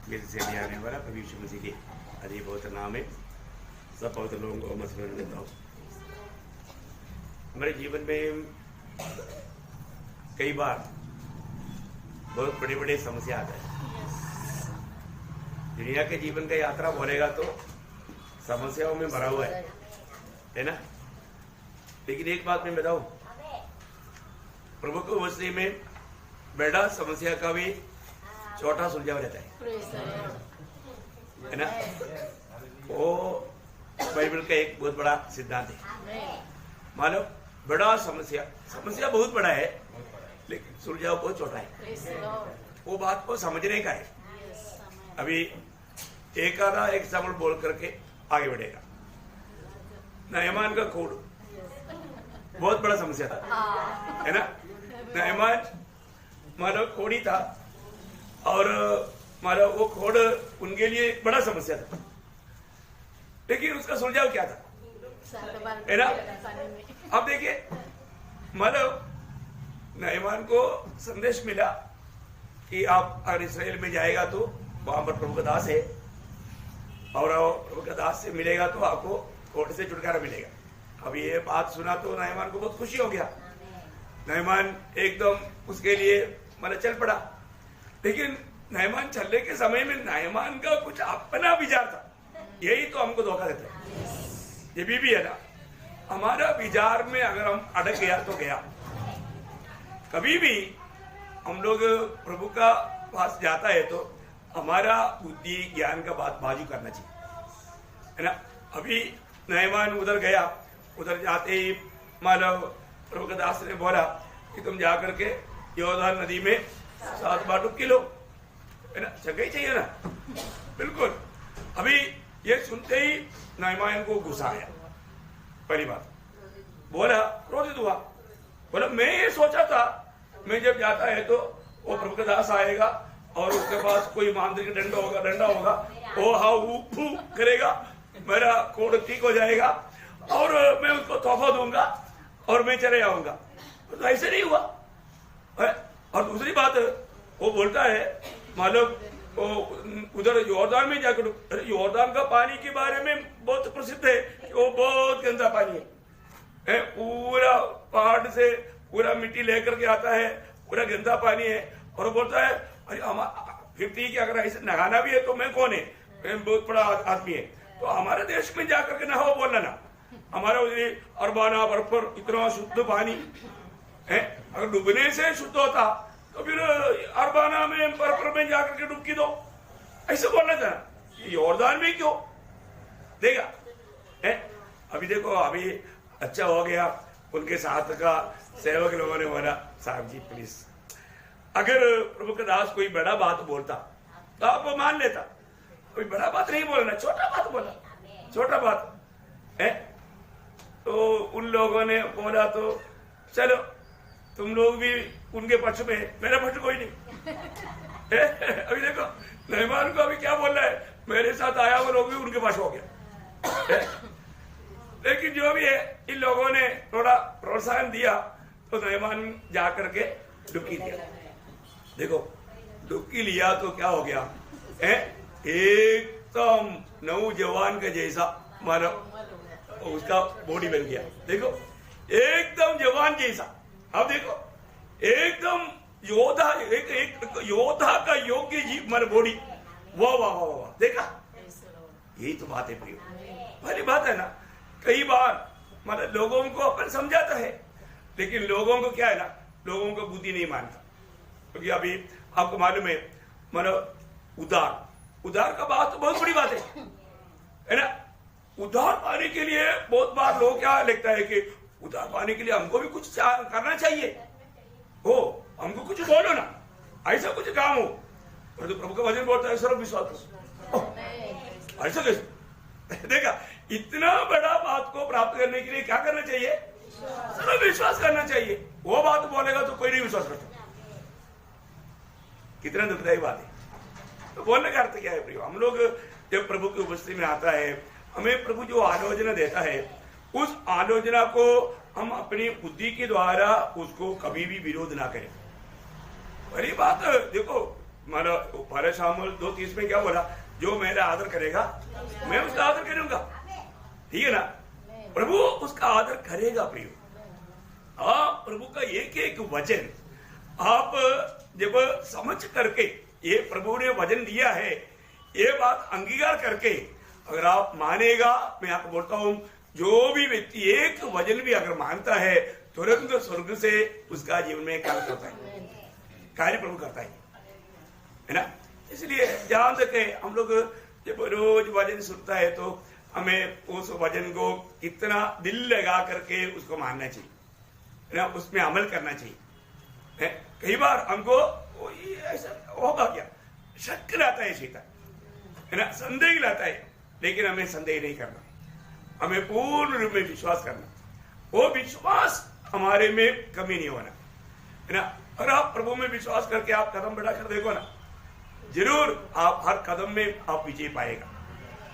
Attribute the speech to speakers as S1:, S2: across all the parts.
S1: मेरे से भी आने वाला प्रभु यीशु मसीह के अधिक बहुत नाम है। सब बहुत लोगों को मसलन देता हूँ। हमारे जीवन में कई बार बहुत बड़े बड़े समस्या आते हैं। दुनिया के जीवन का यात्रा बोलेगा तो समस्याओं में भरा हुआ है ना। लेकिन एक बात मैं बताऊं, प्रभु को वस्ती में बड़ा समस्या का भी छोटा सुलझाव रहता है ना। वो बाइबल का एक बहुत बड़ा सिद्धांत है। मानो बड़ा समस्या बहुत बड़ा है, लेकिन सुलझाव बहुत छोटा है। वो बात को समझने का है। अभी एक आधा एग्जाम्पल बोल करके आगे बढ़ेगा। नयमान का खोड़ बहुत बड़ा समस्या था, है ना। नयमान मानो खोड़ी था और मानो वो खोड़ उनके लिए एक बड़ा समस्या था, लेकिन उसका सुलझाव क्या था, है ना। अब देखिए, मानो नयमान को संदेश मिला कि आप अगर इसराइल में जाएगा तो वहां पर प्रभु का दास है, और प्रभु का दास से मिलेगा तो आपको कोर्ट से छुटकारा मिलेगा। अब ये बात सुना तो नयमान को बहुत खुशी हो गया। नयमान एकदम उसके लिए मतलब चल पड़ा। लेकिन नयमान चलने के समय में नयमान का कुछ अपना विचार था। यही तो हमको धोखा देता है। ये भी है ना, हमारा विचार में अगर हम अटक गया तो गया। कभी भी हम लोग प्रभु का पास जाता है तो हमारा बुद्धि ज्ञान का बात बाजू करना चाहिए, है ना। अभी नयमान उधर गया, उधर जाते ही मानव प्रभु का दास ने बोला कि तुम जा करके योरदान नदी में 7 बार डुबकी लो, है ना। जगह ही चाहिए ना, बिल्कुल। अभी ये सुनते ही नयमान को गुस्सा आया। पहली बात बोला, क्रोधित हुआ, बोला मैं ये सोचा था मैं जब जाता है तो वो प्रभु का दास आएगा और उसके पास कोई मांत्रिक डंडा होगा, वो हा फू करेगा, मेरा कोड़ ठीक हो जाएगा और मैं उसको तोहफा दूंगा और मैं चले आऊंगा। तो ऐसे नहीं हुआ है। और दूसरी बात वो बोलता है, मालूम उधर योरदान में जाकर, योरदान का पानी के बारे में बहुत प्रसिद्ध है कि वो बहुत गंदा पानी है। पूरा पहाड़ से पूरा मिट्टी लेकर के आता है, पूरा गंदा पानी है। और वो बोलता है अरे फिर ठीक है, अगर ऐसे नहाना भी है तो मैं कौन है, मैं बहुत बड़ा आदमी है। तो हमारे देश में जाकर के नहाओ बोलना ना। हमारा अरबाना बर्फ पर इतना शुद्ध पानी है, अगर डूबने से शुद्ध होता तो फिर अरबाना में बर्फ में जाकर के डुबकी दो, ऐसे बोलना था। योरदान में क्यों देगा है। अभी देखो, अभी अच्छा हो गया, उनके साथ का सेवक लोगों ने बोला साहब जी प्लीज, अगर प्रभु का दास कोई बड़ा बात बोलता तो आप वो मान लेता। कोई बड़ा बात नहीं बोलना, छोटा बात बोला, छोटा बात है। तो उन लोगों ने बोला तो चलो तुम लोग भी उनके पक्ष में, मेरा पक्ष कोई नहीं है। अभी देखो नयमान को अभी क्या बोल रहा है, मेरे साथ आया वो लोग भी उनके पास हो गया है। लेकिन जो भी है, इन लोगों ने थोड़ा प्रोत्साहन दिया तो नयमान जा करके डुबकी दिया। देखो डुबकी लिया तो क्या हो गया है, एकदम नौजवान का जैसा मानो उसका बॉडी बन गया। देखो एकदम जवान जैसा। अब देखो एकदम योद्धा, एक योद्धा का योग्य जी मानो बॉडी। वाह वाह वाह वाह, देखा। यही तो बात है प्रियो, पहली बात है ना। कई बार मतलब लोगों को अपन समझाता है, लेकिन लोगों को क्या है ना, लोगों को बुद्धि नहीं मानता। क्योंकि अभी आपको मालूम है, मानो उधार का बात तो बहुत बड़ी बात है ना। उधार पाने के लिए बहुत बार लोग क्या लगता है कि उधार पाने के लिए हमको भी कुछ करना चाहिए, हो हमको कुछ बोलो ना, ऐसा कुछ काम हो। तो प्रभु का वचन बोलता है सर्व विश्वास। ऐसा कैसे देखा, इतना बड़ा बात को प्राप्त करने के लिए क्या करना चाहिए, सर्व विश्वास करना चाहिए। वो बात बोलेगा तो कोई नहीं विश्वास करता। कितना दुखदायी बात है। तो बोलने का अर्थ क्या है प्रियो, हम लोग जब प्रभु की उपस्थिति में आता है, हमें प्रभु जो आलोचना देता है, उस आलोचना को हम अपनी बुद्धि के द्वारा उसको कभी भी विरोध ना करें। बड़ी बात देखो, मतलब पहले शामुल 2:30 में क्या बोला, जो मेरा आदर करेगा मैं उसका आदर करूंगा, ठीक है ना। प्रभु उसका आदर करेगा प्रियो। आप प्रभु का एक एक वचन आप जब समझ करके, ये प्रभु ने वचन दिया है, ये बात अंगीकार करके अगर आप मानेगा, मैं आपको बोलता हूं जो भी व्यक्ति एक वचन भी अगर मानता है तुरंत स्वर्ग से उसका जीवन में कार्य करता है, कार्य प्रभु करता है ना। इसलिए ध्यान रखें, हम लोग जब रोज वचन सुनता है तो हमें उस वचन को इतना दिल लगा करके उसको मानना चाहिए ना, उसमें अमल करना चाहिए। कई बार हमको ऐसा होगा क्या, शक लाता है शैतान, है ना, संदेह लाता है, लेकिन हमें संदेह नहीं करना, हमें पूर्ण रूप में विश्वास करना। वो विश्वास हमारे में कमी नहीं होना, है ना। अगर आप प्रभु में विश्वास करके आप कदम बढ़ाकर देखो ना, जरूर आप हर कदम में आप विजय पाएगा।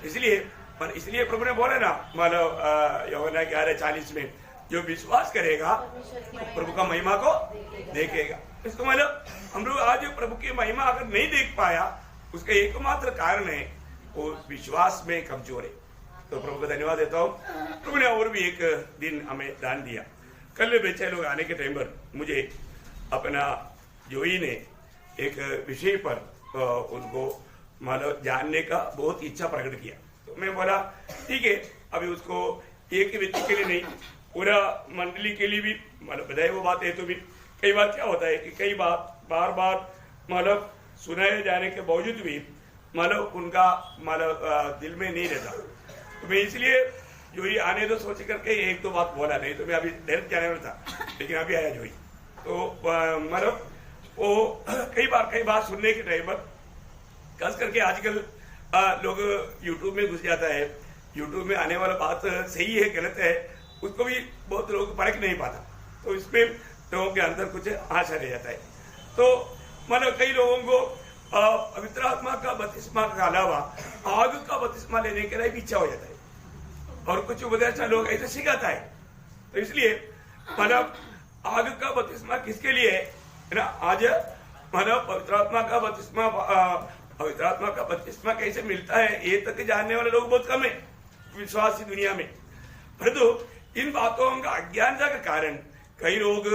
S1: इसलिए प्रभु ने बोला ना, मतलब यूहन्ना 11:40 में, जो विश्वास करेगा प्रभु का महिमा को देखेगा। इसको मतलब हम लोग आज प्रभु की महिमा अगर नहीं देख पाया, उसका एकमात्र कारण है वो विश्वास में कमजोर है। तो प्रभु को धन्यवाद देता हूँ, प्रभु ने और भी एक दिन हमें दान दिया। कल बच्चे लोग आने के टाइम पर मुझे अपना जोई ने एक विषय पर उनको मतलब जानने का बहुत इच्छा प्रकट किया। तो मैं बोला ठीक है, अभी उसको एक व्यक्ति के लिए नहीं, पूरा मंडली के लिए भी मतलब बताए वो बात है। तो भी कई बार क्या होता है कि कई बार मतलब सुनाए जाने के बावजूद भी मतलब उनका मतलब दिल में नहीं रहता। तो मैं इसलिए जोई आने तो सोच करके एक दो बात बोला, नहीं तो मैं अभी डायरेक्ट जाने वाला था, लेकिन अभी आया जोई। तो मतलब वो कई बार सुनने के टाइम पर खास करके आजकल लोग यूट्यूब में घुस जाता है, यूट्यूब में आने वाला बात सही है गलत है उसको भी बहुत लोग परख नहीं पाता, तो इसमें लोगों के अंदर कुछ आशा रह जाता है। तो मतलब कई लोगों को पवित्र आत्मा का बपतिस्मा के अलावा आग का बपतिस्मा लेने के लिए भी इच्छा हो जाता है, और कुछ उपदेशना लोग ऐसे सिखाता है। तो इसलिए मतलब आग का बपतिस्मा किसके लिए है ना, आज मतलब पवित्र आत्मा का बपतिस्मा कैसे मिलता है ये तक जानने वाले लोग बहुत कम है विश्वासी दुनिया में। परंतु इन बातों का अज्ञानता के कारण कई लोग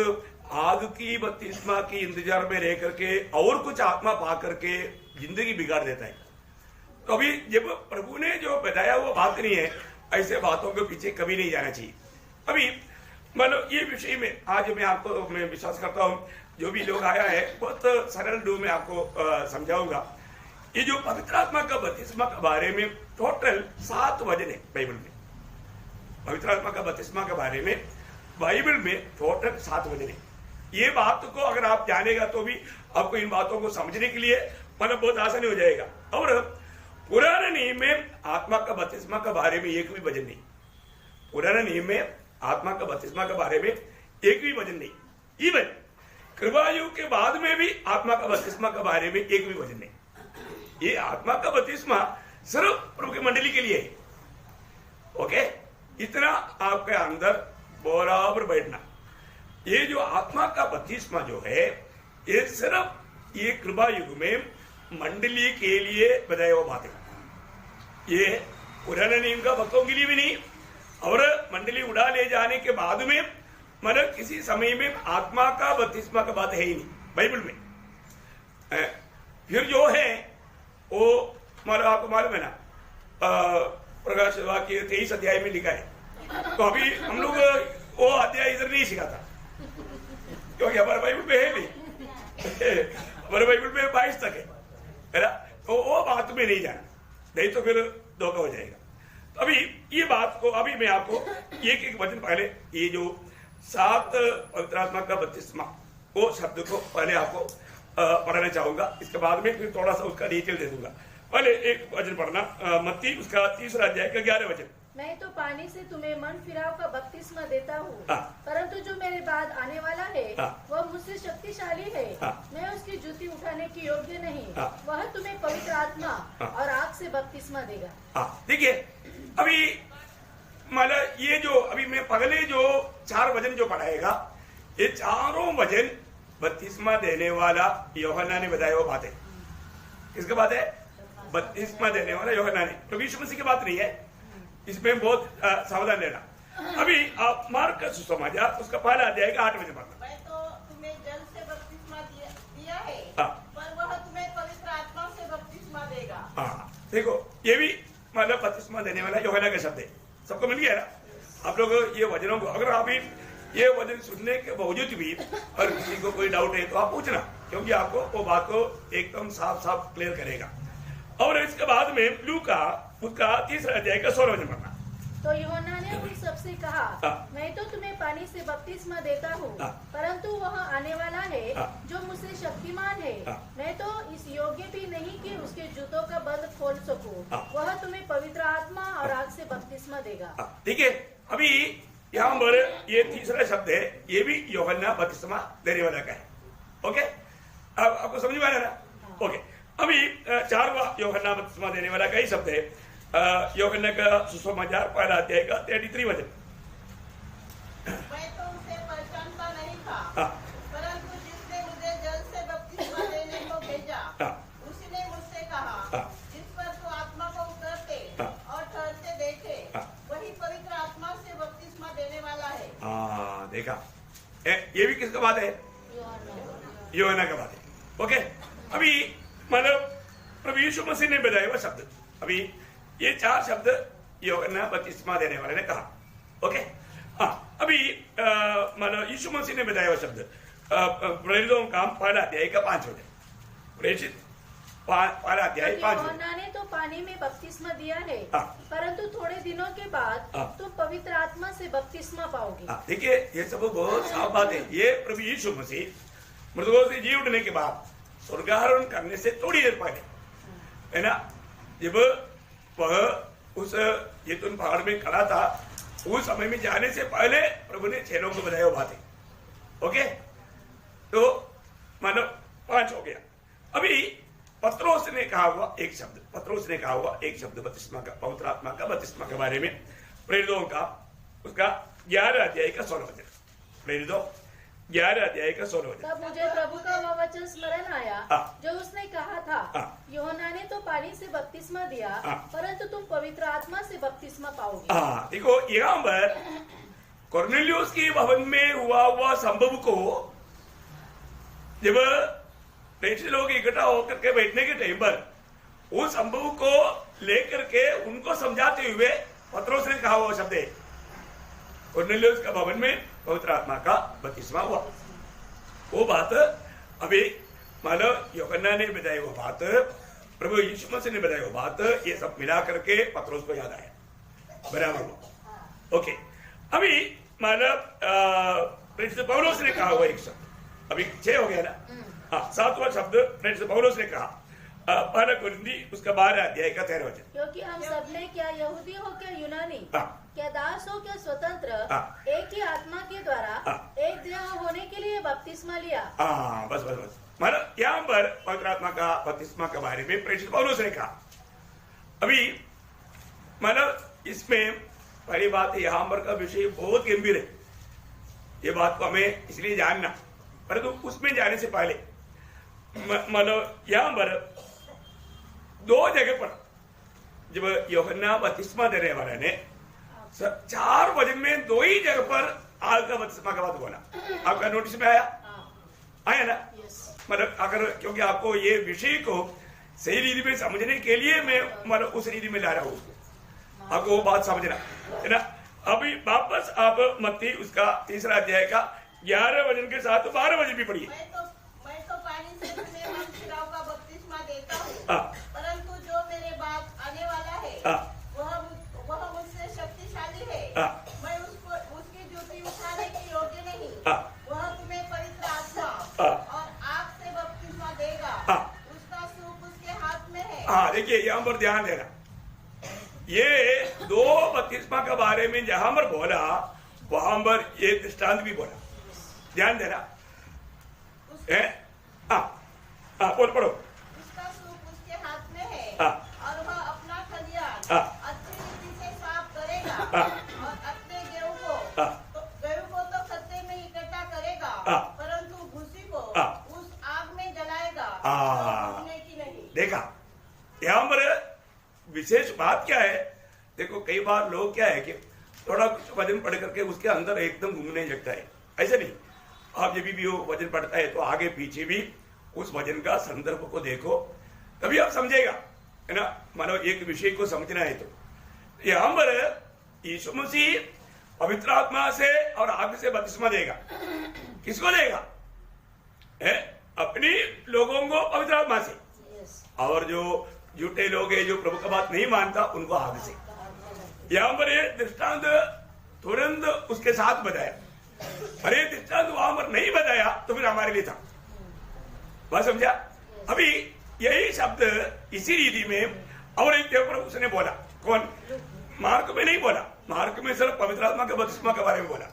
S1: आग की बपतिस्मा की इंतजार में रह करके और कुछ आत्मा पा करके जिंदगी बिगाड़ देता है। तो अभी जब प्रभु ने जो बताया वो बात नहीं है, ऐसे बातों के पीछे कभी नहीं जाना चाहिए। अभी मतलब ये विषय में आज मैं विश्वास करता हूँ जो भी लोग आया है बहुत सरल रूप में आपको समझाऊंगा। ये जो पवित्र आत्मा का बपतिस्मा के बारे में टोटल 7 वचन है बाइबल में। पवित्र आत्मा का बपतिस्मा के बारे में बाइबल में टोटल 7 वचन है। ये बात को अगर आप जानेगा तो भी आपको इन बातों को समझने के लिए मतलब बहुत आसानी हो जाएगा। और पुराने नियम में आत्मा का बपतिस्मा के बारे में एक भी वचन नहीं, पुराने नियम में आत्मा का बपतिस्मा के बारे में एक भी वचन नहीं। इवन कृपा युग के बाद में भी आत्मा का बपतिस्मा के बारे में एक भी वचन नहीं। ये आत्मा का बपतिस्मा सिर्फ प्रभु की मंडली के लिए है। ओके, इतना आपके अंदर बराबर बैठना। ये जो आत्मा का बपतिस्मा जो है ये सिर्फ ये कृपा युग में मंडली के लिए बताया हुआ बात है। ये पुराने नियम का भक्तों के लिए भी नहीं, और मंडली उड़ा ले जाने के बाद में मतलब किसी समय में आत्मा का बपतिस्मा का बात है ही नहीं बाइबल में। फिर जो है वो मतलब आपको मालूम है ना, प्रकाश वाक्य 23 अध्याय में लिखा है। तो अभी हम लोग वो अध्याय इधर नहीं सिखाता क्योंकि हमारे बाइबल में है नहीं, हमारे बाइबल में 22 तक है ना, तो वो बात में नहीं जाना, नहीं तो फिर धोखा हो जाएगा। तो अभी ये बात को अभी मैं आपको एक वचन पहले ये जो 7 पवित्र आत्मा का बपतिस्मा वो शब्द को पहले आपको पढ़ना चाहूंगा, इसके बाद में फिर थोड़ा सा उसका डिटेल दे दूंगा। पहले एक वचन पढ़ना, मत्ती उसका 3 अध्याय का 11 वचन।
S2: मैं तो पानी से तुम्हें मन फिराव का बपतिस्मा देता हूँ, परंतु जो मेरे बाद आने वाला है वह मुझसे शक्तिशाली है, मैं उसकी जूती उठाने की योग्य नहीं, वह तुम्हें पवित्र आत्मा और आग से बपतिस्मा देगा।
S1: देखिए अभी मतलब ये जो अभी मैं पहले जो 4 वचन जो पढ़ाएगा, ये चारों वचन बपतिस्मा देने वाला यूहन्ना ने बताया वो बात है। किसके बाद है? बपतिस्मा देने वाला यूहन्ना ने। प्रभु यीशु मसीह की बात नहीं है, इसमें बहुत सावधान रहना। अभी आप मार्क का सुसमाचार उसका पहला अध्याय का 8 बजे पढ़ना।
S3: मैं तो तुम्हें जल से बपतिस्मा दिया है,
S1: हाँ।
S3: पर वह तुम्हें पवित्र आत्मा से बपतिस्मा देगा।
S1: हाँ, देखो ये भी मतलब बपतिस्मा देने वाला यूहन्ना का शब्द है। सबको मिल गया ना? आप लोग ये वचनों को, अगर आप ये वचन सुनने के बावजूद भी और किसी को कोई डाउट है तो आप पूछना, क्योंकि आपको वो बात को एकदम साफ साफ क्लियर करेगा। और इसके बाद में लूका उसका 3 अध्याय का 16 वचन पढ़ना।
S2: तो यूहन्ना ने उन सबसे कहा,
S1: हाँ।
S2: मैं तो तुम्हें पानी से बपतिस्मा देता हूँ,
S1: हाँ।
S2: परंतु वह आने वाला है
S1: हाँ।
S2: जो मुझसे शक्तिमान है,
S1: हाँ।
S2: मैं तो इस योग्य भी नहीं कि उसके जूतों का बंद खोल सकूं।
S1: हाँ।
S2: वह तुम्हें पवित्र आत्मा और आग से बपतिस्मा देगा।
S1: ठीक है, अभी यहाँ पर ये तीसरा शब्द है, ये भी यूहन्ना बपतिस्मा देने वाला का है। ओके, अब आपको समझ में आ रहा है? ओके, अभी 4वां यूहन्ना बपतिस्मा देने वाला का ही शब्द है। यूहन्ना का सुसमाचार पहला अध्याय का 33 वचन।
S3: मैं तो उसे पहचानता नहीं था,
S1: हाँ।
S3: परंतु जिसने मुझे जल से बपतिस्मा देने को भेजा,
S1: हाँ।
S3: उसने मुझसे कहा,
S1: हाँ।
S3: जिस पर तू आत्मा को उतरते
S1: हाँ।
S3: और ठहरते देखे,
S1: हाँ।
S3: वही पवित्र आत्मा से बपतिस्मा देने वाला है।
S1: हाँ, देखा, ये भी किसका बात है? यूहन्ना का बात है। ओके, अभी मतलब प्रभु यीशु मसीह ने बताया हुआ शब्द, अभी ये 4 शब्द यूहन्ना बपतिस्मा देने वाले ने कहा। ओके, हाँ, अभी मतलब यीशु मसीह ने बताया हुआ शब्द प्रेरितों का पहला अध्याय का 5 वचन। प्रेषित पहला अध्याय 5 वचन।
S2: यूहन्ना ने तो पानी में बपतिस्मा दिया है,
S1: हाँ।
S2: परंतु थोड़े दिनों के बाद
S1: हाँ।
S2: तुम पवित्र आत्मा से बपतिस्मा पाओगे।
S1: देखिए, ये सब बहुत साफ बात है। ये प्रभु यीशु मसीह मृतकों से जी उठने के बाद स्वर्गारोहण करने से थोड़ी देर पहले, है ना, जब वह उस जैतून पहाड़ में खड़ा था, उस समय में जाने से पहले प्रभु ने 6 लोगों को बताया वो बातें। ओके, तो मानो 5 हो गया। अभी पत्रोस ने कहा हुआ एक शब्द, बपतिस्मा का, पवित्र आत्मा का बपतिस्मा के बारे में, प्रेरितों का उसका 11 अध्याय का 16 वचन। प्रेरितों 11 अध्याय का 16 वचन।
S2: तब मुझे प्रभु का वह वचन स्मरण आया
S1: हाँ।
S2: जो उसने कहा था,
S1: हाँ।
S2: यूहन्ना ने तो पानी से बपतिस्मा दिया,
S1: हाँ।
S2: परंतु तुम पवित्र आत्मा से बपतिस्मा पाओगे।
S1: हाँ, देखो यहाँ पर कॉर्नेलियस के भवन में हुआ संभव को जब प्रेषित लोग इकट्ठा होकर के बैठने के टाइम पर उस संभव को लेकर के उनको समझाते हुए पत्रोस ने कहा हुआ शब्द है, कॉर्नेलियस का भवन में पवित्र आत्मा का बपतिस्मा हुआ। वो बात अभी मानो यूहन्ना ने बताया, वो बात प्रभु यीशु मसीह ने बताया, वो बात, ये सब मिला करके पत्रोस को याद आया, बराबर हुआ। ओके, अभी मानो पौलुस ने कहा हुआ एक शब्द, अभी 6 हो गया ना। हाँ, 7वां शब्द प्रेरित पौलुस ने कहा, पहला कुरिन्थी उसका 12 अध्याय का 13 वचन।
S2: क्योंकि हम सब ने, क्या यहूदी हो क्या यूनानी, क्या दास हो क्या स्वतंत्र, एक ही आत्मा के द्वारा एक देह होने के लिए बपतिस्मा लिया।
S1: हाँ, बस बस बस, मतलब यहाँ पर पवित्र आत्मा का बपतिस्मा के बारे में प्रेरित पौलुस ने कहा। अभी मतलब इसमें पहली बात, यहाँ पर का विषय बहुत गंभीर है, ये बात को हमें इसलिए जानना, परंतु उसमें जाने से पहले मतलब यहाँ पर 2 जगह पर जब यूहन्ना बपतिस्मा देने वाले ने 4 वचन में 2 ही जगह पर आग का बपतिस्मा का बात बोला। आपका नोटिस में आया ना? मतलब अगर, क्योंकि आपको ये विषय को सही रीति में समझने के लिए मैं मतलब उस रीति में ला रहा हूँ उसको, आपको वो बात समझना है ना। अभी वापस आप मत्ती उसका 3 अध्याय का 11 वचन के साथ 12 वचन भी पढ़िए।
S3: मैं तो पानी से तुम्हें मन फिराव का बपतिस्मा देता हूँ,
S1: हाँ।
S3: परंतु जो मेरे बाद आने वाला है,
S1: हाँ।
S3: वह मुझसे शक्तिशाली है।
S1: हाँ।
S3: मैं उसकी जूती उठाने की योग्य नहीं।
S1: हाँ।
S3: वह तुम्हें पवित्र आत्मा
S1: हाँ।
S3: और आग से बपतिस्मा देगा।
S1: हाँ।
S3: उसका सूप उसके हाथ में है।
S1: हाँ, देखिए यहाँ पर ध्यान देना, ये 2 बपतिस्मा के बारे में जहां पर बोला वहां पर ये दृष्टांत भी बोला, ध्यान देना है। पढ़ो।
S3: उसका सूप उसके हाथ में है,
S1: हाँ।
S3: और वह अपना खलियान
S1: हाँ।
S3: अच्छी रीति से साफ करेगा,
S1: हाँ।
S3: और अपने गेहूं को
S1: हाँ।
S3: तो खत्ते में इकट्ठा करेगा,
S1: हाँ।
S3: परंतु भूसी को
S1: हाँ।
S3: उस आग में जलाएगा,
S1: हाँ।
S3: भूनने की नहीं।
S1: देखा, यहाँ पर विशेष बात क्या है, देखो कई बार लोग क्या है कि थोड़ा कुछ वजन पढ़ करके उसके अंदर एकदम घूमने लगता है। ऐसे नहीं, आप जब भी वो वजन पढ़ता है तो आगे पीछे भी उस वजन का संदर्भ को देखो, तभी आप समझेगा, है ना। मानो एक विषय को समझना है तो यहाँ पर यीशु मसीह पवित्र आत्मा से और आग से बपतिस्मा देगा। किसको देगा? है अपनी लोगों को पवित्र आत्मा से, और जो झूठे लोग हैं जो प्रभु का बात नहीं मानता उनको आग से। यहाँ पर ये दृष्टांत तुरंत उसके साथ बताया, अरे दृष्टांत वहां पर नहीं बताया तो फिर हमारे लिए था। बात समझा? अभी यही शब्द इसी रीति में और एक देव प्रभु उसने बोला, कौन? मार्क में नहीं बोला, मार्क में सिर्फ पवित्र आत्मा के बपतिस्मा के बारे में बोला,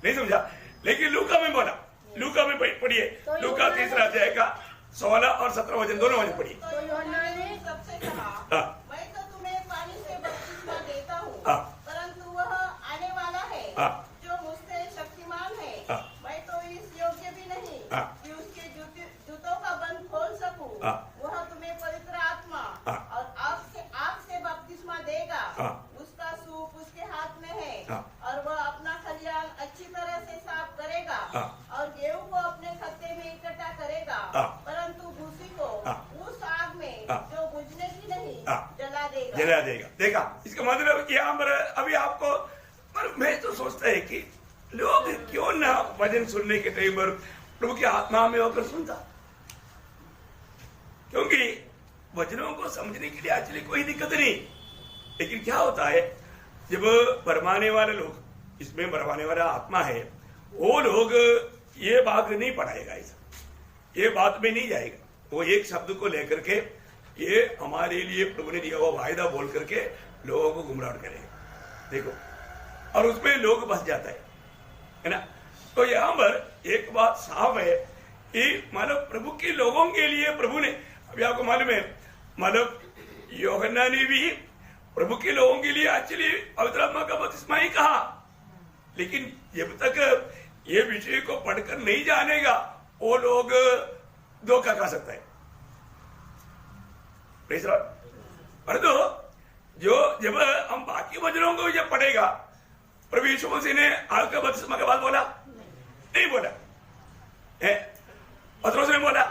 S1: नहीं समझा। लेकिन लूका में बोला, लूका में पढ़िए, लूका 3 अध्याय का 16 और 17 वचन, दोनों वचन पढ़िए।
S3: तो यूहन्ना ने सबसे कहा, मैं तो तुम्हें पानी से बपतिस्मा देता हूँ, परंतु वह आने वाला है जो मुझसे शक्तिमान है, मैं तो इस योग्य भी नहीं कि उसके जूतों का बंध खोल सकूं। वह तुम्हें पवित्र आत्मा और आग से बपतिस्मा देगा। उसका सूप उसके हाथ में है और वह अपना खलियान अच्छी तरह से साफ करेगा और गेहूं को अपने खत्ते में इकट्ठा करेगा, परंतु भूसी को उस आग में जो बुझने की नहीं जला देगा।
S1: देखा इसका मतलब यहाँ पर अभी आपको, पर मैं तो सोचता है कि लोग क्यों ना वचन सुनने के टाइम पर प्रभु की आत्मा में होकर सुनता, क्योंकि वचनों को समझने के लिए एक्चुअली कोई दिक्कत नहीं। लेकिन क्या होता है, जब भरमाने वाले लोग, इसमें भरमाने वाला आत्मा है, वो लोग ये बात नहीं पढ़ाएगा, ऐसा ये बात में नहीं जाएगा। वो एक शब्द को लेकर के ये हमारे लिए प्रभु ने दिया हुआ वायदा बोल करके लोगों को गुमराह करेगा, देखो, और उसमें लोग बस जाता है ना। तो यहाँ पर एक बात साफ है कि मतलब प्रभु के लोगों के लिए प्रभु ने, अभी आपको मालूम है, मतलब यूहन्ना ने भी प्रभु के लोगों के लिए एक्चुअली पवित्र आत्मा का बपतिस्मा ही कहा, लेकिन जब तक ये विषय को पढ़कर नहीं जानेगा वो लोग धोखा खा सकता है। परंतु जो जब हम बाकी वचनों को जब पढ़ेगा, प्रभु यीशु मसीह ने आग का बपतिस्मा के बाद बोला? नहीं बोला है। पतरस ने बोला?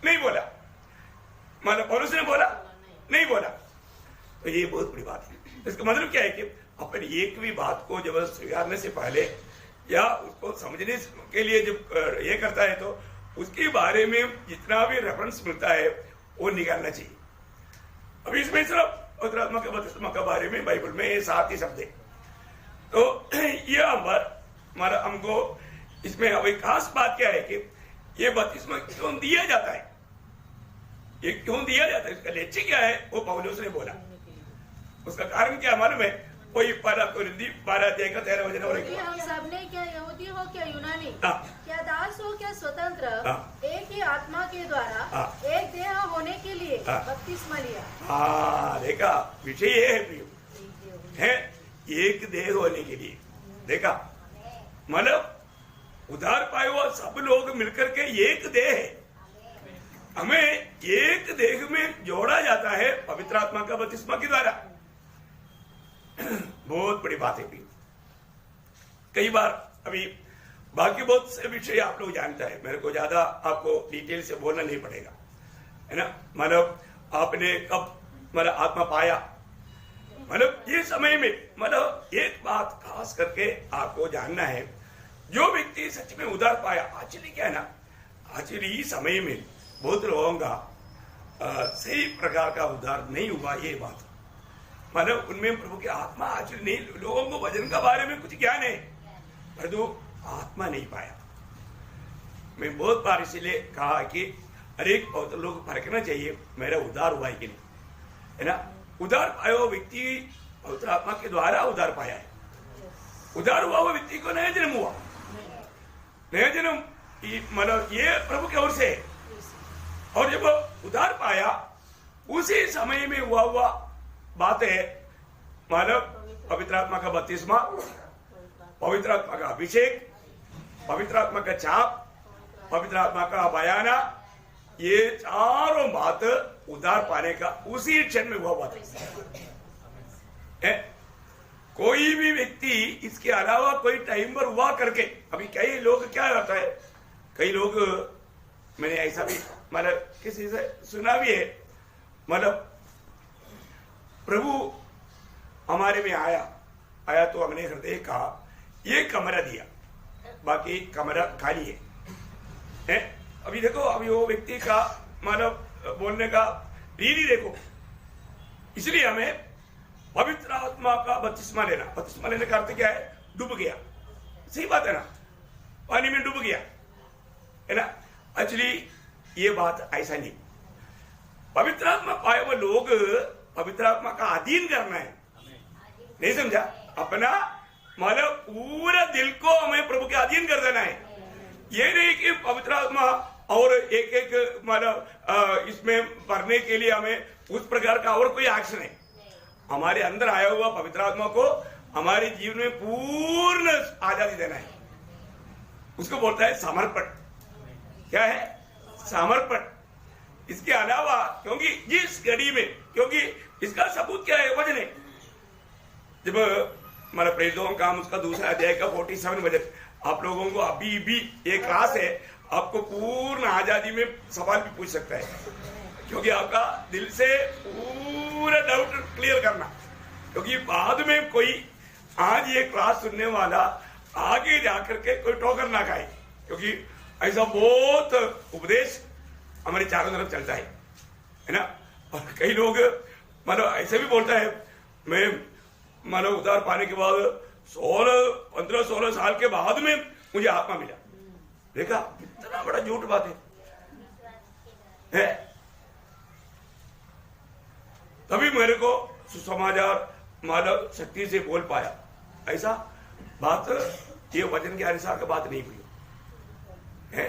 S1: नहीं बोला। मतलब पौलुस ने बोला? नहीं बोला। तो ये बहुत बड़ी बात है। इसका मतलब क्या है कि अपन एक भी बात को जब स्वीकारने से पहले या उसको समझने के लिए जब ये करता है तो उसके बारे में जितना भी रेफरेंस मिलता है वो निकालना चाहिए। अभी इसमें सिर्फ पवित्र आत्मा के बपतिस्मा के बारे में बाइबल में ये 7 ही शब्द है। तो ये हमारा हमको इसमें अभी खास बात क्या है कि ये बपतिस्मा क्यों दिया जाता है, ये क्यों दिया जाता है, इसका लक्ष्य क्या है, वो पौलुस ने बोला। उसका कारण क्या मालूम है? वही 12 अध्याय का 13 वचन।
S2: हम सबने, क्या यहूदी हो क्या यूनानी, क्या दास हो क्या स्वतंत्र, एक ही आत्मा के द्वारा एक देह होने के लिए बपतिस्मा लिया।
S1: हाँ, देखा विषय ये है प्रियो, है एक देह होने के लिए। देखा मतलब उधार पाए हुआ सब लोग मिलकर के एक देह है, हमें एक देह में जोड़ा जाता है पवित्र आत्मा का बपतिस्मा के द्वारा। बहुत बड़ी बात है। कई बार अभी बाकी बहुत से विषय आप लोग जानता है, मेरे को ज्यादा आपको डिटेल से बोलना नहीं पड़ेगा, है ना। मतलब आपने कब मतलब आत्मा पाया, मतलब ये समय में, मतलब एक बात खास करके आपको जानना है, जो व्यक्ति सच में उधार पाया, एक्चुअली क्या है ना, एक्चुअली इस समय में बहुत लोगों का सही प्रकार का उद्धार नहीं हुआ। ये बात मतलब उनमें प्रभु की आत्मा एक्चुअली नहीं, लोगों को वचन का बारे में कुछ ज्ञान है परंतु आत्मा नहीं पाया। मैं बहुत बार इसीलिए कहा कि हर एक पवित्र लोग परखना चाहिए मेरा उद्धार हुआ है कि नहीं, है ना। उद्धार पाया हुआ व्यक्ति पवित्र आत्मा के द्वारा उद्धार पाया है। उद्धार हुआ हुआ व्यक्ति को नया जन्म हुआ, नया जन्म मतलब ये प्रभु की ओर से। और जब उद्धार पाया उसी समय में हुआ बात है, मतलब पवित्र आत्मा का बपतिस्मा, पवित्र आत्मा का अभिषेक, पवित्र आत्मा का छाप, पवित्र आत्मा का बयाना, ये चारों बात उद्धार पाने का उसी क्षण में हुआ बात है। कोई भी व्यक्ति इसके अलावा कोई टाइम पर हुआ करके, अभी कई लोग क्या होता है, कई लोग, मैंने ऐसा भी मतलब किसी से सुना भी है, मतलब प्रभु हमारे में आया तो हमने हृदय का ये कमरा दिया, बाकी कमरा खाली है। अभी देखो, अभी वो व्यक्ति का मतलब बोलने का रीति देखो, इसलिए हमें पवित्र आत्मा का बपतिस्मा लेना। बपतिस्मा लेने का अर्थ क्या है? डूब गया, सही बात है ना, पानी में डूब गया है ना। एक्चुअली ये बात ऐसा नहीं, पवित्र आत्मा पाए हुए लोग पवित्र आत्मा का अधीन करना है, नहीं समझा? अपना मतलब पूरा दिल को हमें प्रभु के अधीन कर देना है। ये नहीं कि पवित्र आत्मा और एक एक मतलब इसमें भरने के लिए हमें उस प्रकार का और कोई एक्शन है। हमारे अंदर आया हुआ पवित्र आत्मा को हमारे जीवन में पूर्ण आजादी देना है, उसको बोलता है समर्पण। क्या है? समर्पण। इसके अलावा, क्योंकि जिस घड़ी में, क्योंकि इसका सबूत क्या है? वचन है। जब हमारा प्रेरितों का उसका दूसरा अध्याय का 47 वचन, आप लोगों को अभी भी एक क्लास है, आपको पूर्ण आजादी में सवाल भी पूछ सकता है, क्योंकि आपका दिल से पूरा डाउट क्लियर करना, क्योंकि बाद में कोई आज ये क्लास सुनने वाला आगे जाकर के कोई ठोकर ना खाए, क्योंकि ऐसा बहुत उपदेश हमारे चारों तरफ चलता है ना। और कई लोग मतलब ऐसे भी बोलता है, मैं मतलब उद्धार पाने के बाद 15-16 साल के बाद में मुझे आत्मा मिला। देखा कितना बड़ा झूठ बात है? तभी मेरे को सुसमाचार मतलब शक्ति से बोल पाया। ऐसा बात ये वचन के अनुसार का बात नहीं हुई है।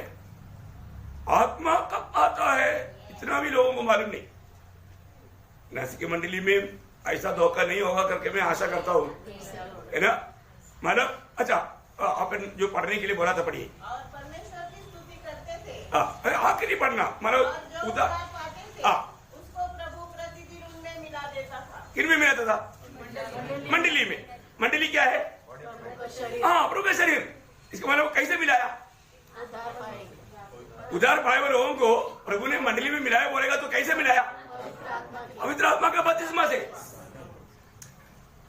S1: आत्मा कब आता है इतना भी लोगों को मालूम नहीं। नासिक मंडली में ऐसा धोखा नहीं होगा करके मैं आशा करता हूँ, है ना। मतलब अच्छा, अपन जो पढ़ने के लिए बोला था पढ़िए।
S3: और परमेश्वर की स्तुति करते थे।
S1: आखिरी पढ़ना मतलब उदार
S3: उसको प्रभु प्रतिदिन उनमें मिला देता था।
S1: किन में मिलाता था? मंडली में। मंडली क्या है? हाँ, प्रभु का शरीर। इसका मतलब कैसे मिलाया? उदार पाए हुए लोगों को प्रभु ने मंडली में मिलाया बोलेगा तो कैसे मिलाया? पवित्र आत्मा का बपतिस्मा से।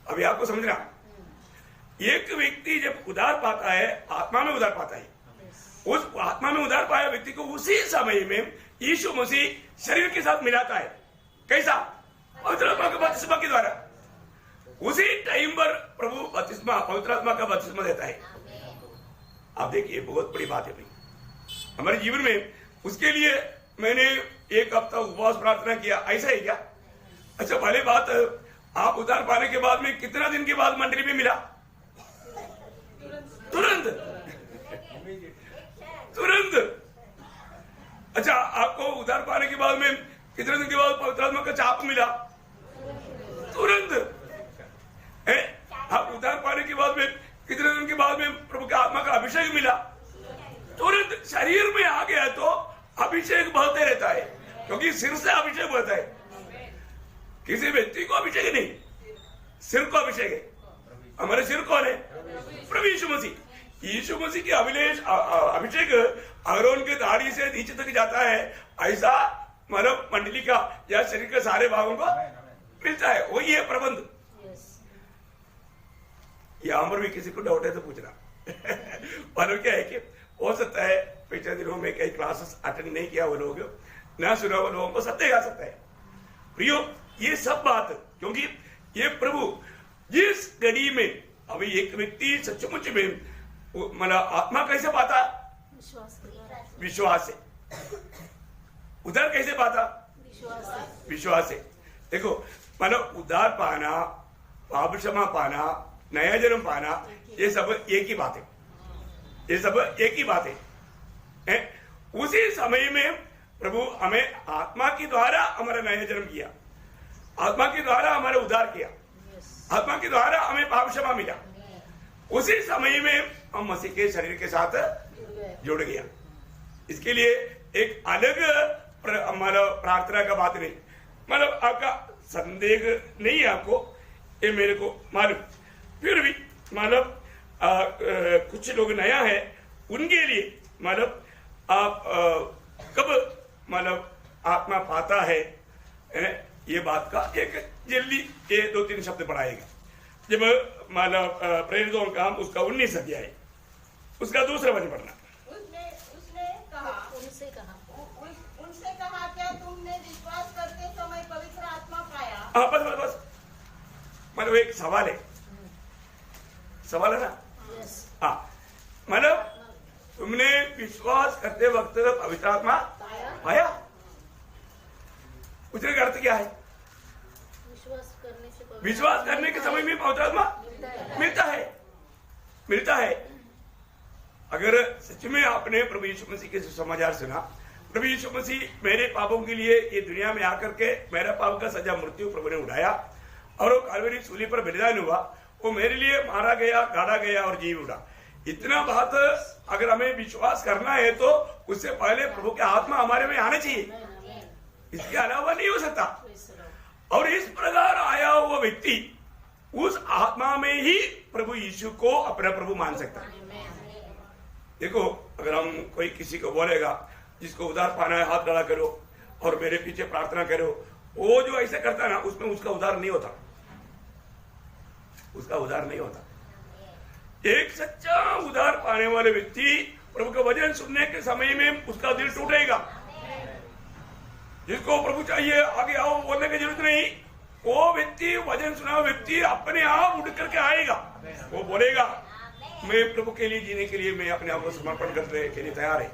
S1: अभी आपको समझना, एक व्यक्ति जब उद्धार पाता है, आत्मा में उद्धार पाता है, उस आत्मा में उद्धार पाया व्यक्ति को उसी समय में यीशु मसीह शरीर के साथ मिलाता है। कैसा? पवित्र आत्मा के बपतिस्मा के द्वारा। उसी टाइम पर प्रभु बपतिस्मा, पवित्र आत्मा का बपतिस्मा देता है। आप देखिए, बहुत बड़ी बात है भाई हमारे जीवन में। उसके लिए मैंने एक हफ्ता उपवास प्रार्थना किया। ऐसा है क्या? अच्छा, पहले बात, आप उद्धार पाने के बाद में कितना दिन के बाद मंडली में मिला? तुरंत। अच्छा, आपको उद्धार पाने के बाद में कितने दिन के बाद पवित्र आत्मा का चाप मिला? तुरंत। आप उद्धार पाने के बाद में कितने दिन के बाद में प्रभु का आत्मा का अभिषेक मिला? तुरंत। शरीर में आ गया तो अभिषेक बहते रहता है, क्योंकि सिर से अभिषेक बहता है। किसी व्यक्ति को अभिषेक नहीं, सिर को अभिषेक है। हमारे सिर कौन है? प्रभु यीशु मसीह। यीशु मसीह की अभिषेक अहरोन के दाढ़ी से नीचे तक जाता है। ऐसा मानव मंडली का या शरीर के सारे भागों को मिलता है। वही है प्रबंध। यहां पर भी किसी को डाउट है तो पूछना। मालूम क्या है कि हो सकता है पिछले दिनों में कई क्लासेस अटेंड नहीं किया वो लोग, ना सुना वो लोगों को सत्य गा सकता है। प्रियो, ये सब बात, क्योंकि ये प्रभु जिस घड़ी में अभी एक व्यक्ति सचमुच में मतलब आत्मा कैसे पाता? विश्वास से। उद्धार कैसे पाता? विश्वास से। देखो, मतलब उद्धार पाना, पाप क्षमा पाना, नया जन्म पाना, ये सब एक ही बात है। ये सब एक ही बात है। उसी समय में प्रभु हमें आत्मा के द्वारा हमारा नया जन्म किया, आत्मा के द्वारा हमारा उद्धार किया, आत्मा के द्वारा हमें पाप क्षमा मिला। उसी समय में हम मसीह के शरीर के साथ जुड़ गया। इसके लिए एक अलग मतलब प्रार्थना का बात नहीं, मतलब आपका संदेह नहीं है आपको, ये मेरे को मालूम। फिर भी मतलब कुछ लोग नया है उनके लिए मतलब आप कब मतलब आत्मा पाता है, ये बात का एक जल्दी ये 2-3 शब्द पढ़ाएगा। जब मतलब प्रेरितों का काम उसका 19 अध्याय उसका दूसरा वचन पढ़ना।
S3: उनसे कहा क्या तुमने विश्वास करते समय पवित्र आत्मा पाया?
S1: हाँ बस मतलब एक सवाल है ना। हाँ मतलब तुमने विश्वास करते वक्त पवित्र आत्मा पाया, उसका अर्थ क्या है? विश्वास करने के समय में पवित्र आत्मा मिलता है। अगर सच में आपने प्रभु यीशु मसीह के समाचार सुना, प्रभु यीशु मसीह मेरे पापों के लिए ये दुनिया में आकर के मेरा पाप का सजा मृत्यु प्रभु ने उठाया और वो कालवरी सूली पर बलिदान हुआ, वो मेरे लिए मारा गया, गाड़ा गया और जीव उठा। इतना बात अगर हमें विश्वास करना है तो उससे पहले प्रभु के आत्मा हमारे में आना चाहिए, इसके अलावा नहीं हो सकता। और इस प्रकार आया हुआ व्यक्ति उस आत्मा में ही प्रभु यीशु को अपना प्रभु मान सकता है। देखो अगर हम कोई किसी को बोलेगा जिसको उद्धार पाना है हाथ खड़ा करो और मेरे पीछे प्रार्थना करो, वो जो ऐसा करता है ना उसमें उसका उद्धार नहीं होता, उसका उद्धार नहीं होता। एक सच्चा उद्धार पाने वाले व्यक्ति प्रभु का वचन सुनने के समय में उसका दिल टूटेगा। जिसको प्रभु चाहिए आगे आओ बोलने की जरूरत नहीं, वो व्यक्ति वचन सुना व्यक्ति अपने आप उठ करके आएगा, वो बोलेगा मैं प्रभु के लिए जीने के लिए मैं अपने आप को समर्पण करने के लिए तैयार है,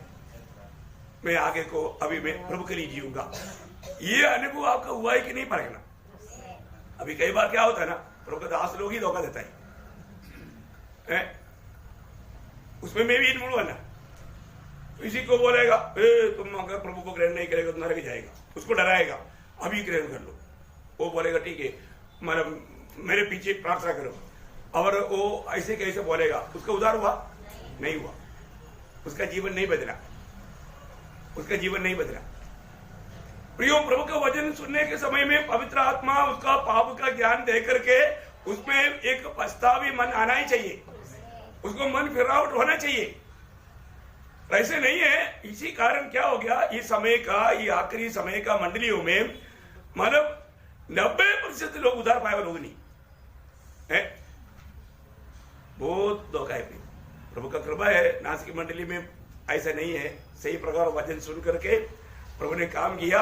S1: मैं आगे को अभी मैं प्रभु के लिए जीऊंगा। ये अनुभव आपका हुआ है कि नहीं पड़ेगा? अभी कई बार क्या होता है ना, प्रभु का दास लोग ही धोखा देता है, उसमें मैं भी इन्वॉल्व है ना। किसी को बोलेगा तुम अगर प्रभु को ग्रहण नहीं करेगा तो नरक जाएगा, उसको डराएगा अभी ग्रहण कर लो, वो बोलेगा ठीक है मतलब मेरे पीछे प्रार्थना करो, और वो ऐसे कैसे बोलेगा, उसका उद्धार हुआ नहीं हुआ, उसका जीवन नहीं बदला, उसका जीवन नहीं बदला। प्रियो प्रभु का वचन सुनने के समय में पवित्र आत्मा उसका पाप का ज्ञान दे करके उसमें एक पछतावी मन आना ही चाहिए, उसको मन फिरावट होना चाहिए। ऐसे नहीं है। इसी कारण क्या हो गया, इस समय का ये आखिरी समय का मंडलियों में मतलब 90% लोग उधार पाए लोग नहीं है, बहुत धोखा है। प्रभु का कृपा है नासिक मंडली में ऐसा नहीं है, सही प्रकार वचन सुन करके प्रभु ने काम किया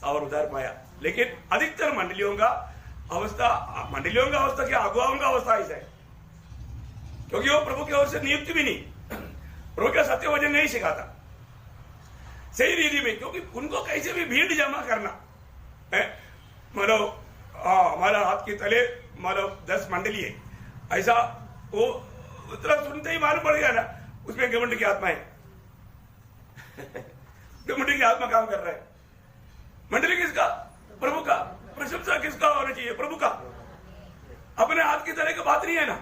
S1: और उधार पाया। लेकिन अधिकतर मंडलियों का अवस्था क्या, अगुवाओं का अवस्था ऐसा है, क्योंकि वो प्रभु की ओर से नियुक्त भी नहीं, प्रभु का सत्य वचन नहीं सिखाता सही रीति में, क्योंकि उनको कैसे भी भीड़ जमा करना है। मतलब हमारा हाथ के तले मतलब 10 मंडली है, ऐसा वो उतना सुनते ही मालूम पड़ गया ना उसमें घमंड की आत्मा है घमंड की आत्मा काम कर रहा है। मंडली किसका? प्रभु का। प्रशंसा किसका होना चाहिए? प्रभु का। अपने हाथ की तरह की बात नहीं है ना।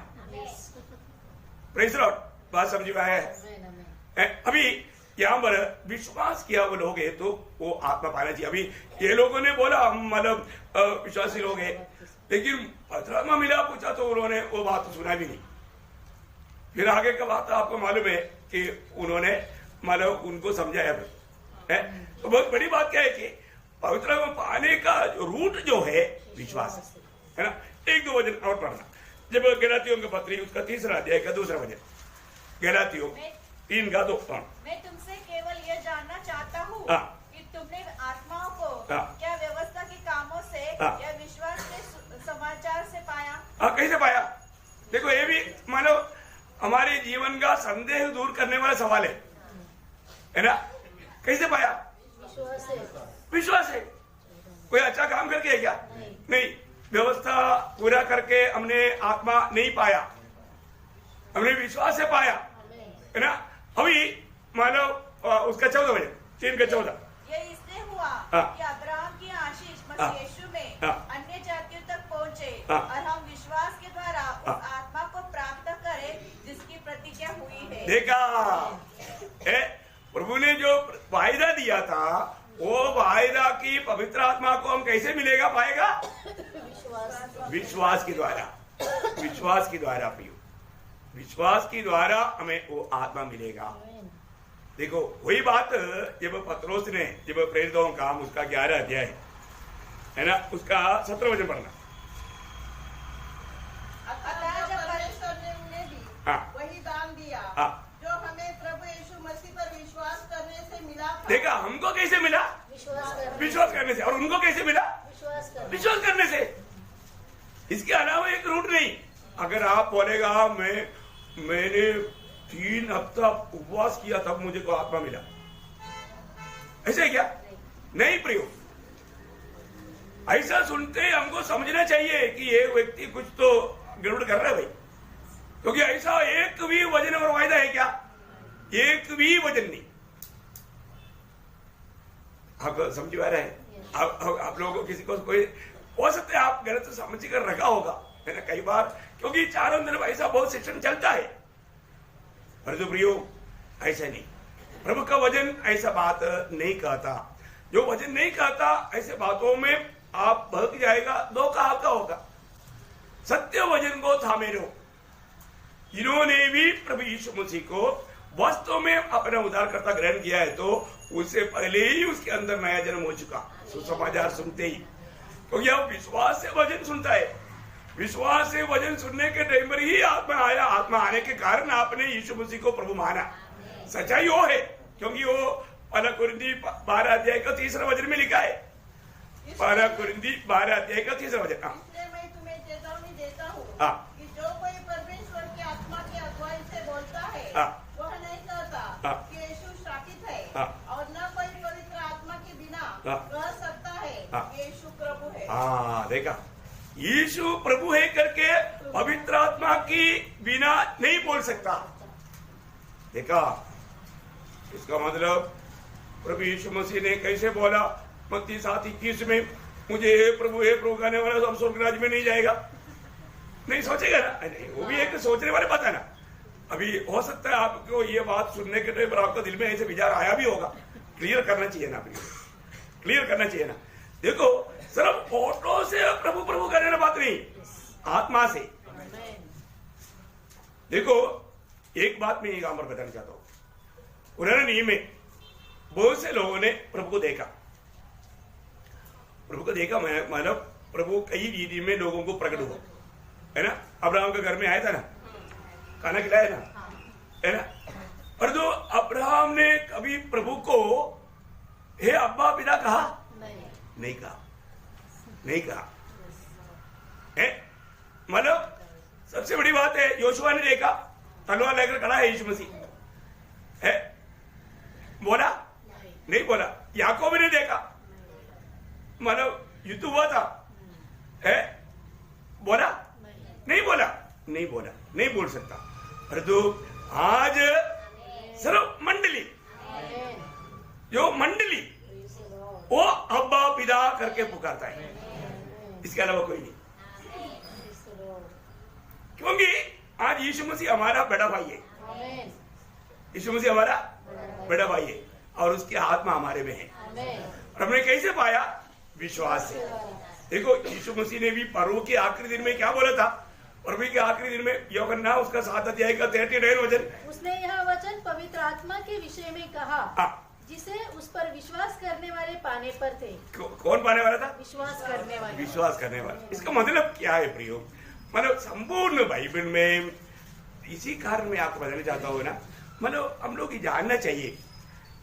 S1: प्रेज़ द लॉर्ड, बात समझ में आया है? अभी यहाँ पर विश्वास किया वो लोग है तो वो आत्मा पाना चाहिए। अभी ये लोगों ने बोला हम मतलब विश्वासी लोग हैं, लेकिन आत्मा मिला पूछा तो उन्होंने वो बात सुना भी नहीं। फिर आगे का बात आपको मालूम है कि उन्होंने मतलब उनको समझाया है। तो बहुत बड़ी बात क्या है कि पवित्र आत्मा पाने का रूट जो है विश्वास है ना। 1-2 वचन और पढ़ना। जब गलातियों के पत्री उसका 3रा अध्याय का 2रा वचन, गलातियों 3:2।
S3: मैं तुमसे केवल यह जानना चाहता हूँ कि तुमने आत्माओं को क्या व्यवस्था के कामों से या विश्वास के समाचार से पाया? कैसे पाया? देखो ये भी मानो हमारे जीवन का संदेह दूर करने वाला सवाल है ना। कैसे पाया? विश्वास है। कोई अच्छा काम करके है क्या? नहीं। व्यवस्था पूरा करके हमने आत्मा नहीं पाया, हमने विश्वास से पाया है ना। अभी मानो उसका 14 वचन 3:14, ये इसलिए हुआ कि अब्राहम की आशीष मसीह यीशु में अन्य जातियों तक पहुँचे और हम विश्वास के द्वारा उस आत्मा को प्राप्त करें जिसकी प्रतिज्ञा हुई है।
S1: देखा प्रभु ने जो वायदा दिया था वो आत्मा को हम कैसे मिलेगा पाएगा? विश्वास के द्वारा, विश्वास के द्वारा प्रियो, विश्वास के द्वारा हमें वो आत्मा मिलेगा। देखो वही बात जब पत्रोस ने जब प्रेरितों का काम उसका 11 अध्याय है ना, उसका 17 वचन पढ़ना।
S3: परमेश्वर ने उन्हें भी वही दान दिया जो हमें प्रभु यीशु मसीह पर विश्वास करने से मिला था।
S1: देखा हमको कैसे मिला? विश्वास करने से। और उनको कैसे मिला? विश्वास करने से। इसके अलावा एक रूट नहीं। अगर आप बोलेगा मैंने 3 हफ्ता उपवास किया तब मुझे को आत्मा मिला, ऐसे है क्या? नहीं प्रियो, ऐसा सुनते हमको समझना चाहिए कि ये व्यक्ति कुछ तो गड़बड़ कर रहा है भाई, क्योंकि ऐसा एक भी वजन और वायदा है क्या? एक भी वजन नहीं। आप समझ पा रहे हैं? आप लोगों को किसी को कोई हो सकता है आप गलत समझ कर रखा होगा है ना कई बार, क्योंकि चारों तरफ ऐसा बहुत शिक्षण चलता है। परंतु प्रियो ऐसा नहीं, प्रभु का वचन ऐसा बात नहीं कहता। जो वचन नहीं कहता ऐसे बातों में आप भग जाएगा, धोखा आपका होगा। सत्य वचन को थामे रहो। इन्होंने भी प्रभु यीशु मसीह को वास्तव में अपना उद्धारकर्ता ग्रहण किया है, तो उससे पहले ही उसके अंदर नया जन्म हो चुका सुसमाचार सुनते ही, क्योंकि अब विश्वास से वचन सुनता है। विश्वास से वचन सुनने के टाइम पर ही आत्मा आया। आत्मा आने के कारण आपने यीशु मसीह को प्रभु माना। सच्चाई वो है, क्योंकि वो पहला कुरिन्थी 12 अध्याय का 3 वचन में लिखा है। पहला कुरिन्थी 12 अध्याय का 3 वचन।
S3: इसलिए मैं तुम्हें चेतावनी देता हूँ कि जो कोई परमेश्वर की आत्मा की अगुवाई से बोलता है वह नहीं कहता कि यीशु शापित है, और न कोई पवित्र आत्मा के बिना कह सकता है कि यीशु प्रभु है।
S1: हाँ देखा, यीशु प्रभु है करके पवित्र आत्मा की बिना नहीं बोल सकता। देखा, इसका मतलब प्रभु यीशु मसीह ने कैसे बोला मत्ती 7:21 में, मुझे हे प्रभु कहने वाला सब स्वर्ग राज्य में नहीं जाएगा। नहीं सोचेगा ना, नहीं, वो भी एक सोचने वाले बात है ना। अभी हो सकता है आपको ये बात सुनने के टाइम पर आपका दिल में ऐसे विचार आया भी होगा। क्लियर करना चाहिए ना, क्लियर करना चाहिए ना। देखो सिर्फ फोटो से प्रभु प्रभु करने बात नहीं, आत्मा से। देखो एक बात मैं यहां पर बताना चाहता हूं। पुराने नियम में बहुत से लोगों ने प्रभु को देखा। प्रभु को देखा मतलब प्रभु कई रीति में लोगों को प्रकट हुआ, है ना। अब्राहम के घर में आया था ना, खाना खिलाया ना, है ना। और जो अब्राहम ने कभी प्रभु को हे अब्बा पिता कहा? नहीं कहा, नहीं कहा। मतलब सबसे बड़ी बात है, योशुआ ने देखा तलवार लेकर खड़ा है यीशु मसीह, है बोला? नहीं बोला। याकूब ने देखा, मतलब युद्ध हुआ था, है बोला? नहीं बोला, नहीं बोला, नहीं बोल सकता। परंतु आज सिर्फ मंडली, जो मंडली वो अब्बा पिता करके पुकारता है, इसके अलावा कोई नहीं। क्योंकि आज यीशु मसीह हमारा बड़ा भाई है, यीशु मसीह हमारा बड़ा भाई है, और उसकी आत्मा हमारे में है। और हमने कैसे पाया? विश्वास से। देखो यीशु मसीह ने भी पर्व के आखिरी दिन में क्या बोला था? पर्व के आखिरी दिन में यूहन्ना उसका 7 अध्याय का 33 वचन, उसने
S2: यह वचन पवित्र आत्मा के विषय में कहा, जिसे उस पर विश्वास करने वाले पाने पर थे।
S1: कौन पाने वाला था?
S2: विश्वास करने वाले,
S1: विश्वास करने वाला। इसका मतलब क्या है प्रियो? मतलब संपूर्ण बाइबल में इसी कारण मैं आपको बताना चाहता हूँ ना, मतलब हम लोग ये जानना चाहिए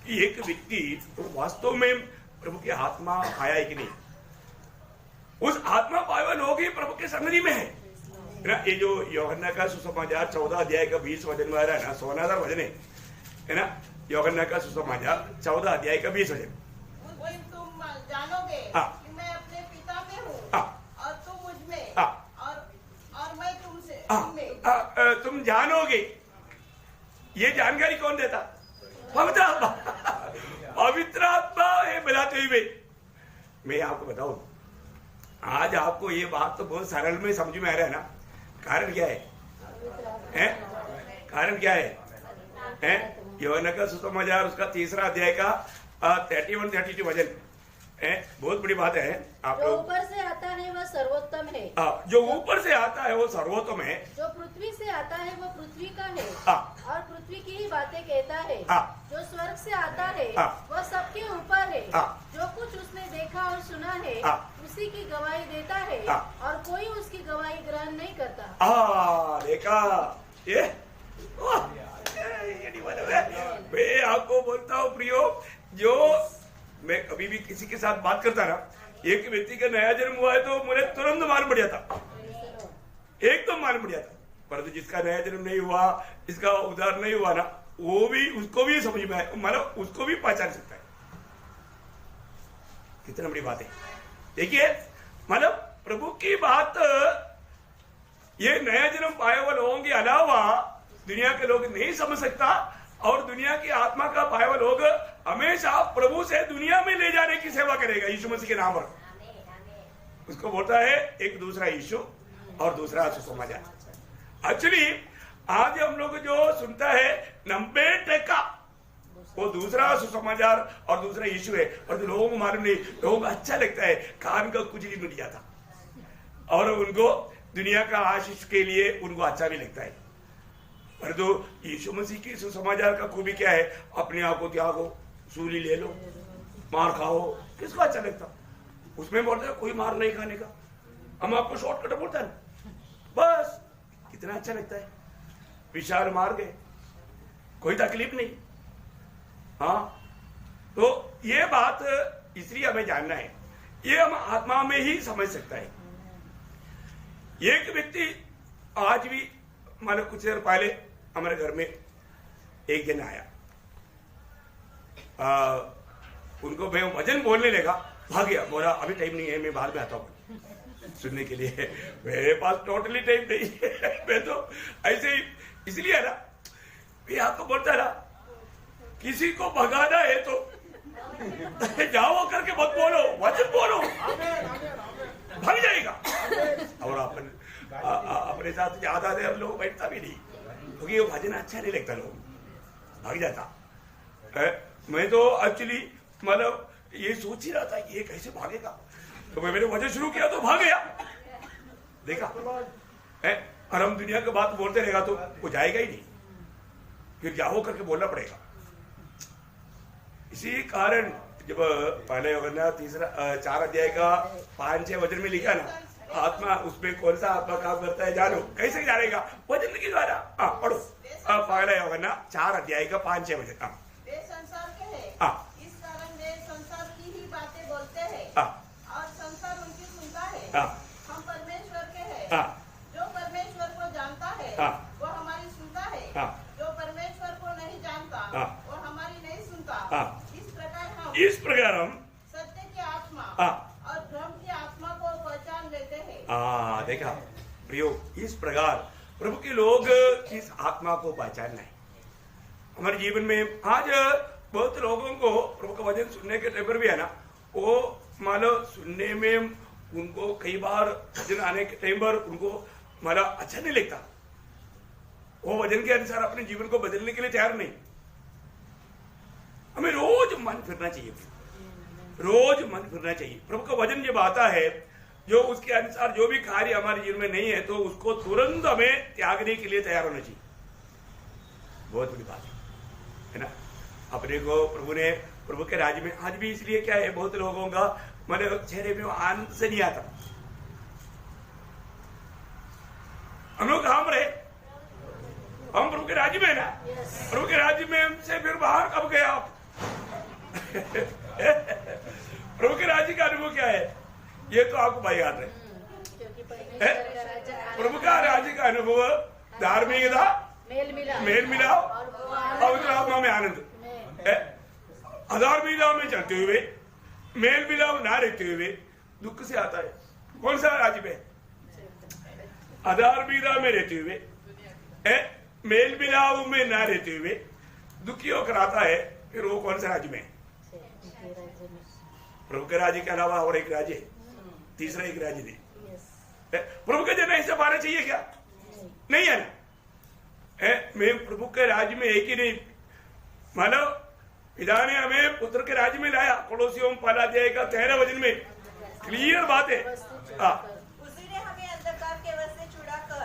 S1: कि एक व्यक्ति तो वास्तव में प्रभु की आत्मा आया है कि नहीं। उस आत्मा पाए हुए लोग ही प्रभु के सन्निधि में है ना। ये जो यूहन्ना का सुसमाचार 14 अध्याय का 20 वचन में आ रहा है ना, 16,000 वचन है ना। यूहन्ना का सुसमाचार 14 अध्याय का 20 वचन,
S3: तुम जानोगे कि मैं अपने पिता में हूँ और तुम मुझ में, और मैं तुमसे
S1: तुम जानोगे। ये जानकारी कौन देता? पवित्र आत्मा। पवित्र आत्मा है बुलाते हुए। मैं आपको बताऊं, आज आपको ये बात तो बहुत सरल में समझ में आ रहा है ना। कारण क्या है? कारण क्या है? यूहन्ना का सुसमाचार उसका 3 अध्याय का 31-32 वचन, बहुत बड़ी बात है। आप
S2: जो ऊपर से आता है वह सर्वोत्तम है।
S1: जो ऊपर से आता है वो सर्वोत्तम है।
S2: जो पृथ्वी से आता है वह पृथ्वी का है और पृथ्वी की ही बातें कहता है। जो स्वर्ग से आता है वह सबके ऊपर है। जो कुछ उसने देखा और सुना है उसी की गवाही देता है और कोई उसकी गवाही ग्रहण नहीं करता।
S1: देखा ये मैं आपको बोलता हूँ प्रियो, जो मैं कभी भी किसी के साथ बात करता ना, एक व्यक्ति का नया जन्म हुआ है तो मुझे तुरंत मालूम पड़ जाता, एकदम मालूम पड़ जाता। परंतु जिसका नया जन्म नहीं हुआ, इसका उद्धार नहीं हुआ ना, वो भी उसको भी समझ में आए, मतलब उसको भी पहचान सकता है। कितना बड़ी बात है। देखिए मतलब प्रभु की बात, ये नया जन्म पाए हुए लोगों के अलावा दुनिया के लोग नहीं समझ सकता, और दुनिया की आत्मा का पाए हुए लोग हमेशा प्रभु से दुनिया में ले जाने की सेवा करेगा यीशु मसीह के नाम पर। उसको बोलता है एक दूसरा यीशु और दूसरा सुसमाचार। एक्चुअली आज हम लोग जो सुनता है 90% वो दूसरा सुसमाचार और दूसरा यीशु है, और जो लोगों को मालूम नहीं, लोगों को अच्छा लगता है, कान का कुछ नहीं मिल जाता, और उनको दुनिया का आशीष के लिए उनको अच्छा भी लगता है। पर तो यीशु मसीह की सुसमाचार का खूबी क्या है? अपने आप को त्यागो, सूली ले लो, मार खाओ। किसको अच्छा लगता? उसमें बोलता है कोई मार नहीं खाने का, हम आपको शॉर्टकट बोलता है, बस कितना अच्छा लगता है। विशाल मार्ग है, कोई तकलीफ नहीं। हाँ, तो ये बात इसलिए हमें जानना है, ये हम आत्मा में ही समझ सकता है। एक व्यक्ति आज भी, मानो कुछ देर पहले हमारे घर में एक जन आया, उनको मैं वचन बोलने लगा, भाग गया, बोला अभी टाइम नहीं है, मैं बाद में आता हूँ सुनने के लिए। मेरे पास टोटली टाइम नहीं है, मैं तो ऐसे ही इसलिए ना, मैं आपको बोलता ना, किसी को भगाना है तो जाओ करके मत बोलो, वचन बोलो, भाग जाएगा। और अपने साथ ज्यादा देर लोग बैठता भी नहीं, क्योंकि वो भजन अच्छा नहीं लगता, लोग भाग जाता। मैं तो एक्चुअली मतलब ये सोच ही रहा था कि ये कैसे भागेगा, तो मैंने वजन शुरू किया तो भाग गया। देखा और हम दुनिया की बात बोलते रहेगा तो वो जाएगा ही नहीं, फिर जाओ करके बोलना पड़ेगा। इसी कारण जब पहले यूहन्ना 4 अध्याय का 5-6 वचन में लिखा ना, आत्मा, उसमें कौन सा आत्मा काम करता है जानो, कैसे जानेगा? वचन के द्वारा। पढ़ो पहले यूहन्ना 4 अध्याय का 5-6 वचन।
S3: वे संसार के हैं, इस कारण वे संसार की ही बातें बोलते हैं और संसार उनकी सुनता है। हम परमेश्वर के हैं, जो परमेश्वर को जानता है वो हमारी सुनता है, जो परमेश्वर को नहीं जानता वो हमारी नहीं सुनता।
S1: इस प्रकार हम
S3: सत्य की आत्मा और भ्रम की आत्मा को पहचान लेते हैं।
S1: देखा प्रियो, इस प्रकार प्रभु के लोग इस आत्मा को पहचानना है हमारे जीवन में। आज बहुत लोगों को प्रभु का वचन सुनने के टाइम पर भी है ना, वो मानो सुनने में उनको कई बार वचन आने के टाइम पर उनको मानो अच्छा नहीं लगता, वो वचन के अनुसार अपने जीवन को बदलने के लिए तैयार नहीं। हमें रोज मन फिरना चाहिए, रोज मन फिरना चाहिए। प्रभु का वचन जब आता है, जो उसके अनुसार जो भी कार्य हमारे जीवन में नहीं है, तो उसको तुरंत हमें त्यागने के लिए तैयार होना चाहिए। बहुत बड़ी बात है ना। अपने को प्रभु ने, प्रभु के राज्य में आज भी इसलिए क्या है, बहुत लोगों का मतलब चेहरे में आनंद से नहीं आता। हम लोग कहां पर है? हम प्रभु के राज्य में है ना। प्रभु के राज्य में हमसे फिर बाहर कब गए आप? प्रभु के राज्य का अनुभव क्या है, ये तो आपको भाई याद है। प्रभु का राज्य का अनुभव धार्मिकता, मेल मिलाओ, पवित्र आत्मा में आनंद। अधार्मिकता में चलते हुए, मेल मिलाव ना रहते हुए दुख से आता है। कौन सा राज्य में? अधार्मिकता में रहते हुए, मेल मिलाव में ना रहते हुए दुखी होकर आता है, फिर वो कौन सा राज्य में? प्रभु के राज्य के अलावा और एक राज्य, तीसरा एक राज्य नहीं। प्रभु के जन ऐसा पाना चाहिए क्या? नहीं है ना। मैं प्रभु के राज्य में एक ही नहीं, मानो पिता ने हमें पुत्र के राज्य में लाया। कोलोसियों पहला अध्याय का 13 वचन में क्लियर बात है।
S3: उसी ने हमें अंधकार के वश से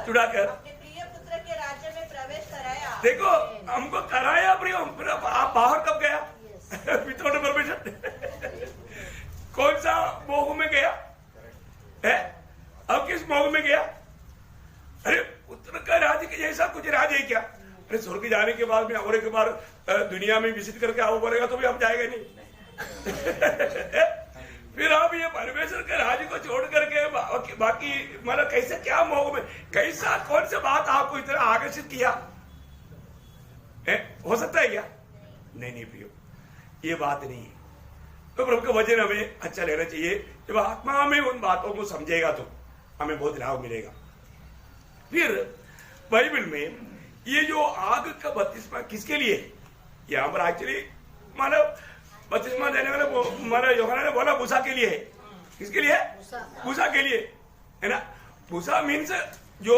S1: छुड़ाकर
S3: अपने प्रिय पुत्र के राज्य में प्रवेश कराया।
S1: देखो हमको कराया प्रिय, आप बाहर कब गया विदाउट परमिशन? कौन सा मोह में गया है? अब किस मोह में गया? अरे पुत्र का राज्य के जैसा कुछ राज्य है क्या? अरे स्वर्ग जाने के बाद में और एक बार दुनिया में विजिट करके आओ बोलेगा तो भी हम जाएगा नहीं। फिर आप ये परमेश्वर के राज्य को छोड़ करके बाकी मतलब कैसे, क्या मोह में, कैसा, कौन सा बात आपको इतना आकर्षित किया हो सकता है क्या? नहीं प्रियो, ये बात नहीं है। तो प्रभु का वचन हमें अच्छा लेना चाहिए। जब आत्मा में उन बातों को समझेगा तो हमें बहुत लाभ मिलेगा। फिर बाइबल में ये जो आग का बपतिस्मा किसके लिए? यहाँ पर एक्चुअली मानव बपतिस्मा देने वाले मानव यूहन्ना ने बोला मूसा के लिए है। किसके लिए? मूसा के लिए, है ना। मूसा मीन्स जो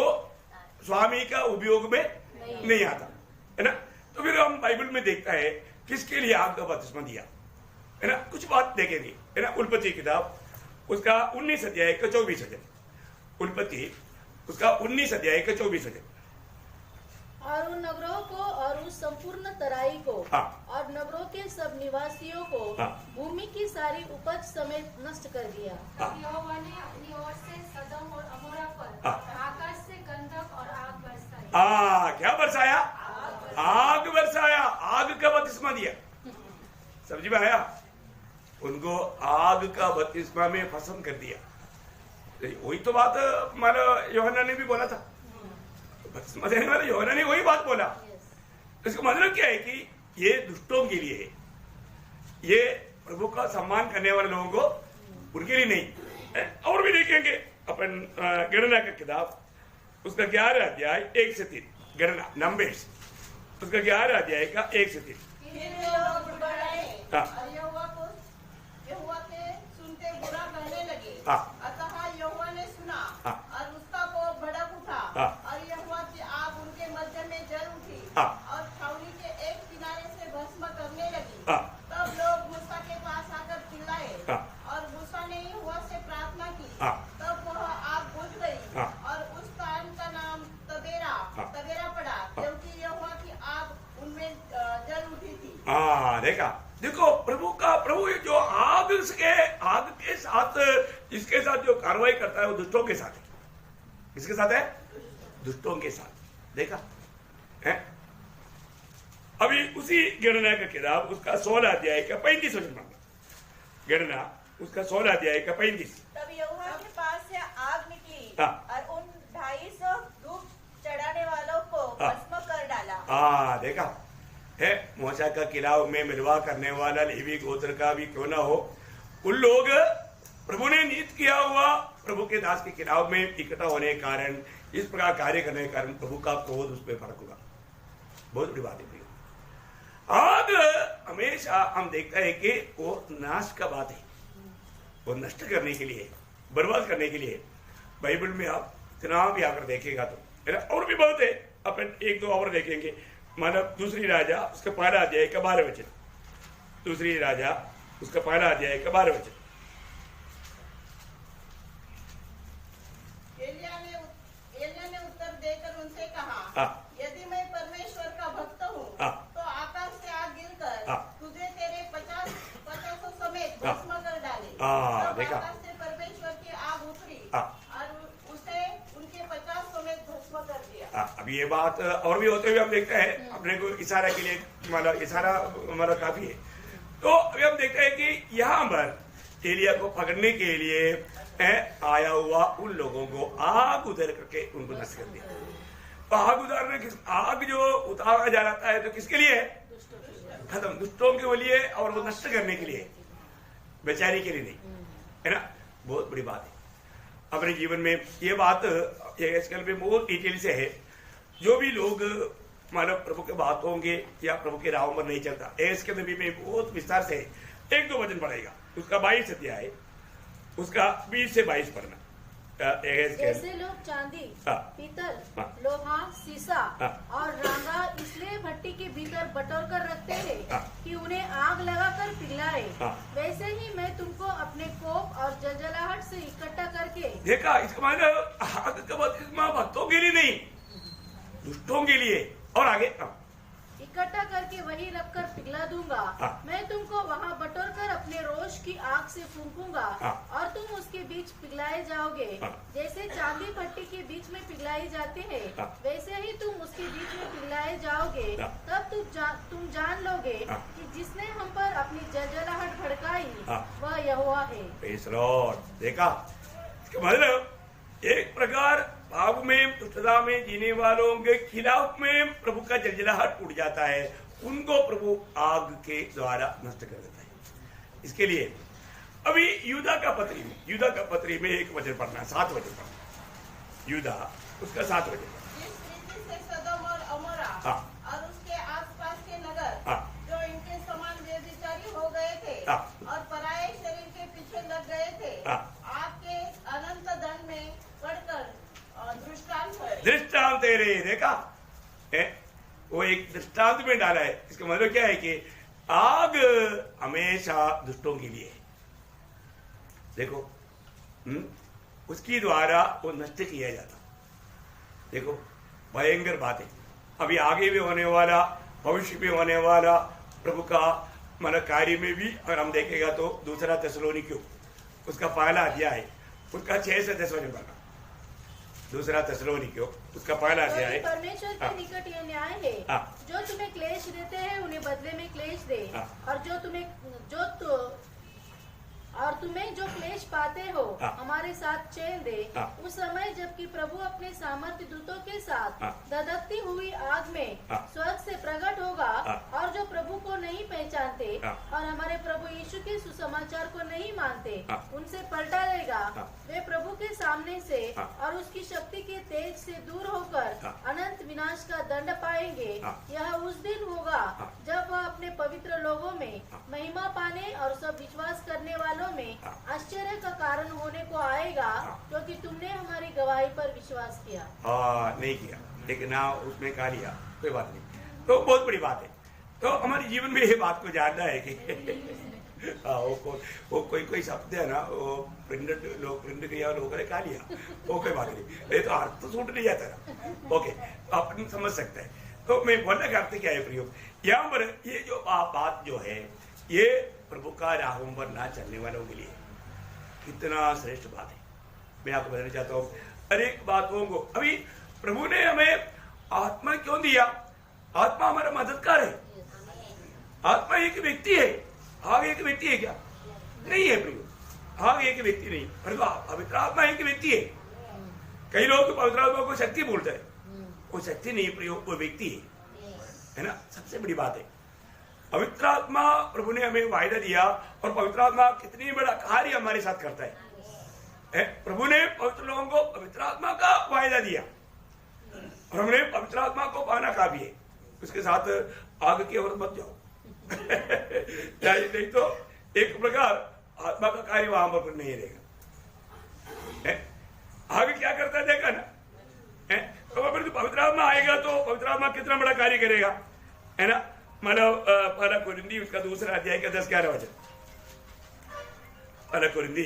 S1: स्वामी का उपयोग में नहीं आता, है ना। तो फिर हम बाइबल में देखता है किसके लिए आग का बपतिस्मा दिया, है ना। कुछ बात देखेंगे, है ना। उत्पत्ति किताब उसका 19 अध्याय का 24 वचन, उत्पत्ति उसका 19 अध्याय का 24 वचन।
S2: और उन नगरों को और उस संपूर्ण तराई को और नगरों के सब निवासियों को भूमि की सारी उपज समेत नष्ट कर दिया।
S4: यहोवा ने अपनी ओर से सदोम और अमोरा पर आकाश से गंधक और आग बरसाई।
S1: क्या बरसाया? आग बरसाया। आग का बपतिस्मा दिया। समझ में आया? उनको आग का बपतिस्मा में फसम कर दिया। वही तो बात हमारा यूहन्ना ने भी बोला था। बपतिस्मा देने वाले यूहन्ना ने वही बात बोला। इसका मतलब क्या है कि ये दुष्टों के लिए है, ये प्रभु का सम्मान करने वाले लोगों को उनके लिए नहीं। और भी देखेंगे अपन गणना का किताब उसका 11 अध्याय 1 से 3, गणना नंबर्स उसका 11 अध्याय का 1 से 3।
S3: यहोवा के सुनते बुरा कहने लगे। अतः यहोवा ने सुना और उसका कोप भड़क उठा और यहोवा की आग उनके मध्य में जल उठी और छावनी के एक किनारे से भस्म करने लगी। तब लोग मूसा के पास आकर चिल्लाए और मूसा ने यहोवा से प्रार्थना की। तब वह आग बुझ गई और उस स्थान का नाम तबेरा पड़ा, क्योंकि यहोवा की आग उनमें जल उठी थी।
S1: देखा, देखो प्रभु जो आग के साथ इसके साथ जो कार्रवाई करता है वो दुष्टों के साथ है। किसके साथ है? दुष्टों के साथ। देखा है? अभी उसी गणना का किताब उसका 16 अध्याय का 35 वचन मांगा। गणना उसका 16 अध्याय का 35।
S3: तब यहोवा के पास से आग निकली और उन 250 धूप चढ़ाने वालों को भस्म कर डाला।
S1: देखा है? मूसा का किलाव में मिलवा करने वाला लेवी गोत्र का भी क्यों ना हो, उन लोग प्रभु ने नीत किया हुआ प्रभु के दास के किलाव में इकट्ठा होने के कारण, इस प्रकार कार्य करने के कारण प्रभु का क्रोध उस पर फर्क होगा। बहुत बड़ी बात है। आग हमेशा हम देखते हैं कि वो नाश का बात है, वो नष्ट करने के लिए, बर्बाद करने के लिए। बाइबल में आप इतना भी आकर देखेगा तो और भी बहुत है। अपन 1-2 और देखेंगे। मतलब दूसरी राजा उसका 1 अध्याय का 12 वचन, दूसरी राजा उसका 1 अध्याय का 12 वचन।
S3: एलिय्याह ने उत्तर देकर उनसे कहा, यदि मैं परमेश्वर का भक्त हूँ तो आकाश से आग गिरकर तुझे तेरे 50 समेत भस्म कर डाले।
S1: देखा,
S3: आकाश से परमेश्वर की आग उतरी और उसे उनके 50 समेत भस्म कर दिया।
S1: अब ये बात और भी होते हुए हम देखते हैं। अपने को इशारा के लिए मतलब इशारा मतलब काफी है। तो अभी हम देखते हैं कि यहाँ पर एलिया को पकड़ने के लिए आया हुआ उन लोगों को आग उतर करके उनको नष्ट कर दिया। तो आग उतारने, आग जो उतारा जा रहा है तो किसके लिए है? खत्म, दुष्टों के लिए और वो नष्ट करने के लिए, बेचारी के लिए नहीं, है ना। बहुत बड़ी बात है अपने जीवन में। ये बात आजकल में बहुत डिटेल से है। जो भी लोग मानव प्रभु के बात होंगे या प्रभु के राह पर नहीं चलता, इसके नबी में बहुत विस्तार से 1-2 वचन पढ़ेगा। उसका 22 अध्याय उसका 20 से 22 पढ़ना।
S2: जैसे लोग चांदी, पीतल, लोहा, सीसा और रांगा इसलिए भट्टी के भीतर बटोर कर रखते हैं कि उन्हें आग लगाकर पिघलाए, वैसे ही मैं तुमको अपने कोप और जलजलाहट से इकट्ठा करके।
S1: देखा, इसका मतलब आग का बपतिस्मा भक्तों के लिए नहीं, दुष्टों के लिए। और आगे
S2: इकट्ठा करके वही रखकर पिघला दूंगा। मैं तुमको वहाँ बटोर कर अपने रोष की आग से फूंकूंगा और तुम उसके बीच पिघलाए जाओगे। जैसे चांदी भट्टी के बीच में पिघलाई जाते हैं, वैसे ही तुम उसके बीच में पिघलाए जाओगे। तब तुम जान लोगे कि जिसने हम पर अपनी जलजलाहट भड़काई वह यहोवा है।
S1: Praise Lord. देखा, इसका मतलब एक प्रकार पाप में, दुष्टता में जीने वालों के खिलाफ में प्रभु का जलजलाहट उड़ जाता है, उनको प्रभु आग के द्वारा नष्ट कर देता है। इसके लिए अभी यूदा का पत्री में एक वचन पढ़ना, 7 वचन पढ़ना। यूदा उसका 7 वचन।
S3: जिस रीति से सदोम और अमोरा और उसके आसपास के नगर जो इनके समान व्यभिचारी हो गए थे और पराये शरीर के पीछे लग गए थे, आपके अनंत दंड में पड़कर
S1: दृष्टांत दे रहे। देखा है? वो एक दृष्टांत में डाला है। इसका मतलब क्या है कि आग हमेशा दुष्टों के लिए है। देखो, उसकी द्वारा वो नष्ट किया जाता। देखो, भयंकर बात है। अभी आगे भी होने वाला, भविष्य भी होने वाला प्रभु का मन कार्य में भी अगर हम देखेगा तो 2 थिस्सलुनीकियों उसका पहला अध्याय, उसका 6 से 10 वचन पढ़ना। 2 थिस्सलुनीकियों उसका पहला अध्याय।
S2: परमेश्वर के निकट यह न्याय है, जो तुम्हें क्लेश देते हैं उन्हें बदले में क्लेश दे, और तुम्हें जो क्लेश पाते हो हमारे साथ चैन दे। उस समय जबकि प्रभु अपने सामर्थ्य दूतों के साथ धधकती हुई आग में स्वर्ग से प्रकट होगा, और जो प्रभु को नहीं पहचानते और हमारे प्रभु यीशु के सुसमाचार को नहीं मानते उनसे पलटा देगा। वे प्रभु के सामने से और उसकी शक्ति के तेज से दूर होकर अनंत विनाश का दंड पाएंगे। यह उस दिन होगा जब वह अपने पवित्र लोगों में महिमा पाने और सब विश्वास करने वालों में आश्चर्य का कारण होने को आएगा, क्योंकि तुमने हमारी गवाही पर विश्वास किया।
S1: नहीं किया, लेकिन ना उसमें कहा लिया, कोई बात नहीं। तो बहुत बड़ी बात है। तो हमारे जीवन में ये बात को जानना है कि वो कोई शब्द है ना, वो प्रिंट किया लोगों ने कहा लिया, वो कोई बात नहीं। ये तो अर्थ तो छूट नहीं जाता ना। ओके, आप समझ सकते हैं। तो मैं बोलने का अर्थ क्या है प्रयोग, यहाँ पर ये जो बात जो है, ये प्रभु का राहों पर ना चलने वालों के लिए कितना श्रेष्ठ बात है। मैं आपको बताना चाहता हूँ अनेक बातों को। अभी प्रभु ने हमें आत्मा क्यों दिया? आत्मा हमारा मददगार है। आत्मा एक व्यक्ति है। आग एक व्यक्ति है क्या? नहीं है प्रभु, आग एक व्यक्ति नहीं, पवित्र आत्मा एक व्यक्ति है। कई लोग पवित्र आत्मा को शक्ति बोलते हैं, वो शक्ति नहीं प्रयोग, वो व्यक्ति है ना। सबसे बड़ी बात है पवित्र आत्मा। प्रभु ने हमें वायदा दिया, और पवित्र आत्मा कितनी बड़ा कार्य हमारे साथ करता है। प्रभु ने पवित्र लोगों को पवित्र आत्मा का वायदा दिया, और हमने पवित्र आत्मा को पाना काफी है। उसके साथ आग की ओर मत जाओ नहीं तो एक प्रकार आत्मा का कार्य वहां पर नहीं रहेगा। आगे क्या करता है देखा ना, तो पवित्र आत्मा आएगा तो पवित्र आत्मा कितना बड़ा कार्य करेगा, है ना। मतलब पहला कोरिन्थी उसका 2 अध्याय का 10-11 वचन। पहला कोरिन्थी।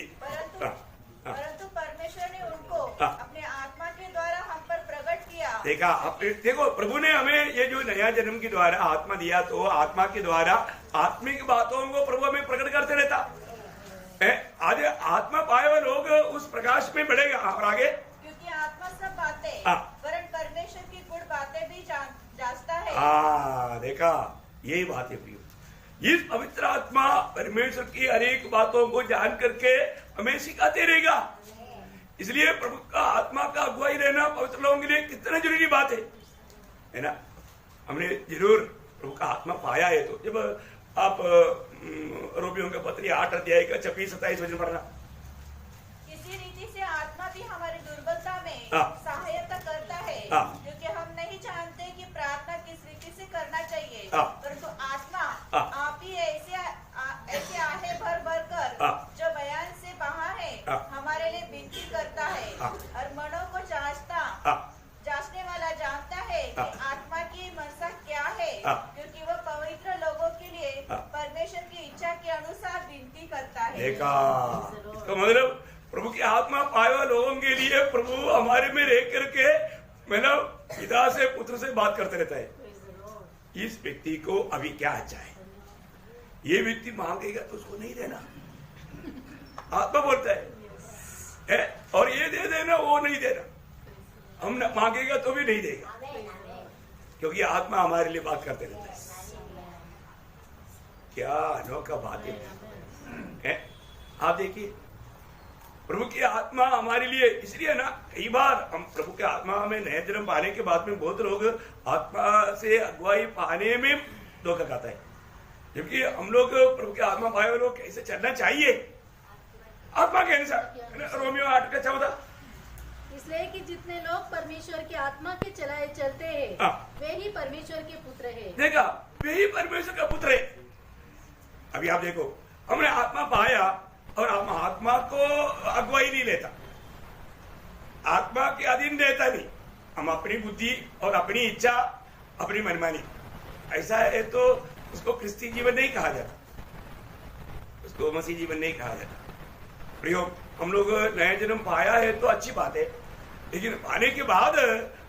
S3: परंतु परमेश्वर ने उनको अपने आत्मा के द्वारा हम पर प्रकट किया।
S1: देखा, देखो प्रभु ने हमें ये जो नया जन्म के द्वारा आत्मा दिया, तो आत्मा के द्वारा आत्मिक बातों को प्रभु हमें प्रकट करते रहता है। आज आत्मा पाए हुए लोग उस प्रकाश में बढ़ेगा। और आगे,
S3: क्योंकि आत्मा सब बातें वरन परमेश्वर की गुड़ बातें भी जांचता है।
S1: देखा, यही बात है प्रियो। इस पवित्र आत्मा परमेश्वर की अनेक बातों को जान करके हमें सिखाते रहेगा। इसलिए प्रभु का आत्मा का अगुवाई रहना पवित्र लोगों के लिए कितना जरूरी बात है ना। हमने जरूर प्रभु का आत्मा पाया है। तो जब आप रोमियों का पत्री 8 अध्याय का 26-27 वचन पढ़ना।
S3: इसी रीति से आत्मा भी हमारी दुर्बलता में सहायता करता है, क्योंकि हम नहीं जानते कि प्रार्थना किस रीति से करना चाहिए, परंतु आत्मा आप ही ऐसे आहे भर भर कर जो बयान से बाहर है हमारे लिए विनती करता है।
S1: प्रभु हमारे में रह करके मतलब पिता से पुत्र से बात करते रहता है। इस व्यक्ति को अभी क्या अच्छा है, ये व्यक्ति मांगेगा तो उसको नहीं देना, आत्मा बोलता है, और ये दे देना वो नहीं देना, हम मांगेगा तो भी नहीं देगा, क्योंकि आत्मा हमारे लिए बात करते रहता है। क्या अनोखा बात है। आप देखिए प्रभु की आत्मा हमारे लिए, इसलिए ना कई बार हम प्रभु के आत्मा में नए जन्म पाने के बाद में बहुत लोग आत्मा से अगुवाई पाने में धोखा खाता है, जबकि हम लोग प्रभु के आत्मा पाए हुए लोग कैसे चलना चाहिए आत्मा के अनुसार। रोमियो 8:14।
S2: इसलिए कि जितने लोग परमेश्वर की आत्मा के चलाए चलते हैं वे ही परमेश्वर के पुत्र हैं।
S1: देखा, वे ही परमेश्वर का पुत्र है। अभी आप देखो, हमने आत्मा पाया और हम आत्मा को अगुवाई नहीं लेता, आत्मा के अधीन रहता नहीं, हम अपनी बुद्धि और अपनी इच्छा, अपनी मनमानी, ऐसा है तो उसको क्रिस्ती जीवन नहीं कहा जाता, उसको मसीह जीवन नहीं कहा जाता। प्रयोग हम लोग नया जन्म पाया है तो अच्छी बात है, लेकिन पाने के बाद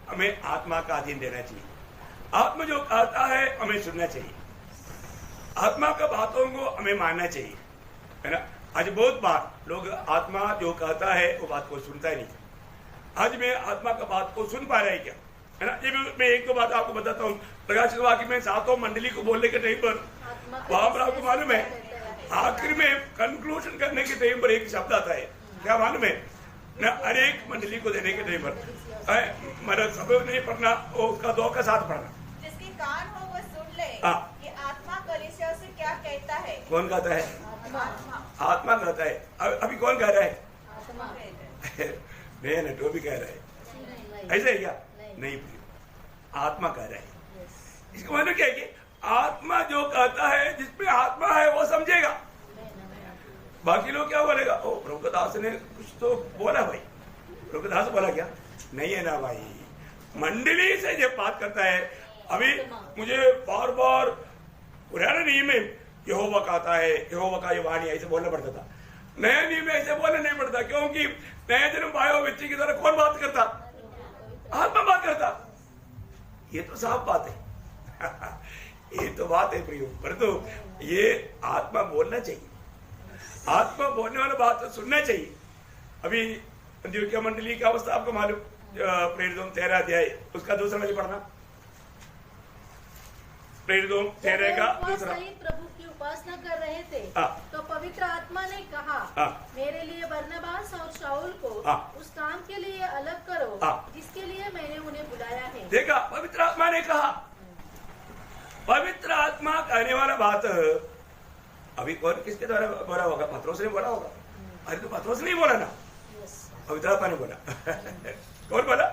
S1: हमें आत्मा का अधीन रहना चाहिए। आत्मा जो कहता है हमें सुनना चाहिए, आत्मा का बातों को हमें मानना चाहिए, है ना। आज बहुत बार लोग आत्मा जो कहता है वो बात को सुनता ही नहीं। आज मैं आत्मा का बात को सुन पा रहा है क्या, है ना। ये मैं एक दो बात आपको बताता हूँ। प्रकाश के वाक्य में 7 मंडली को बोलने के टाइम पर वहां पर आपको मालूम है आखिर में कंक्लूजन करने के टाइम पर एक शब्द आता है, क्या मालूम है ना, हर एक मंडली को देने के टाइम पर मतलब सब नहीं पढ़ना, उसका 2 का 7 पढ़ना।
S3: जिसके कान हो वो सुन ले कि आत्मा कलीसिया से क्या कहता है।
S1: कौन कहता है? आत्मा कहता है। अभी कौन कह रहा है? नहीं ना, तो भी कह रहा है, ऐसा है क्या? नहीं, आत्मा कह रहा है। इसका मतलब क्या है कि आत्मा जो कहता है, जिसमें आत्मा है वो समझेगा, बाकी लोग क्या बोलेगा, ओ प्रभु के दास ने कुछ तो बोला भाई, प्रभु के दास बोला क्या? नहीं है ना भाई, मंडली से जब बात करता है। अभी मुझे बार बार पुराने नियम में यहोवा कहता है, यहोवा का ये वाणी, ऐसे बोलना पड़ता था। नया नियम में ऐसे बोलना नहीं पड़ता, क्योंकि नया जन्म पाए हुए व्यक्ति की तरह कौन बात करता? आत्मा बात करता। ये तो साफ बात है ये तो बात है प्रियो, परंतु ये आत्मा बोलना चाहिए, आत्मा बोलने वाला बात तो सुनना चाहिए। अभी अंत्योकिया मंडली की अवस्था आपको मालूम, प्रेरितों 13 अध्याय उसका दूसरा वाली पढ़ना, प्रेरितों 13 का दूसरा।
S2: प्रभु की उपासना कर रहे थे तो पवित्र आत्मा ने कहा, मेरे लिए बरनबास और शाऊल को उस काम के लिए अलग करो जिसके लिए मैंने उन्हें बुलाया है।
S1: देखा, पवित्र आत्मा ने कहा। पवित्र आत्मा कहने वाला बात अभी कौन किसके द्वारा बोला होगा? पत्रोस ने बोला होगा। अरे तो पत्रोस नहीं बोला ना, पवित्र आत्मा ने बोला कौन बोला?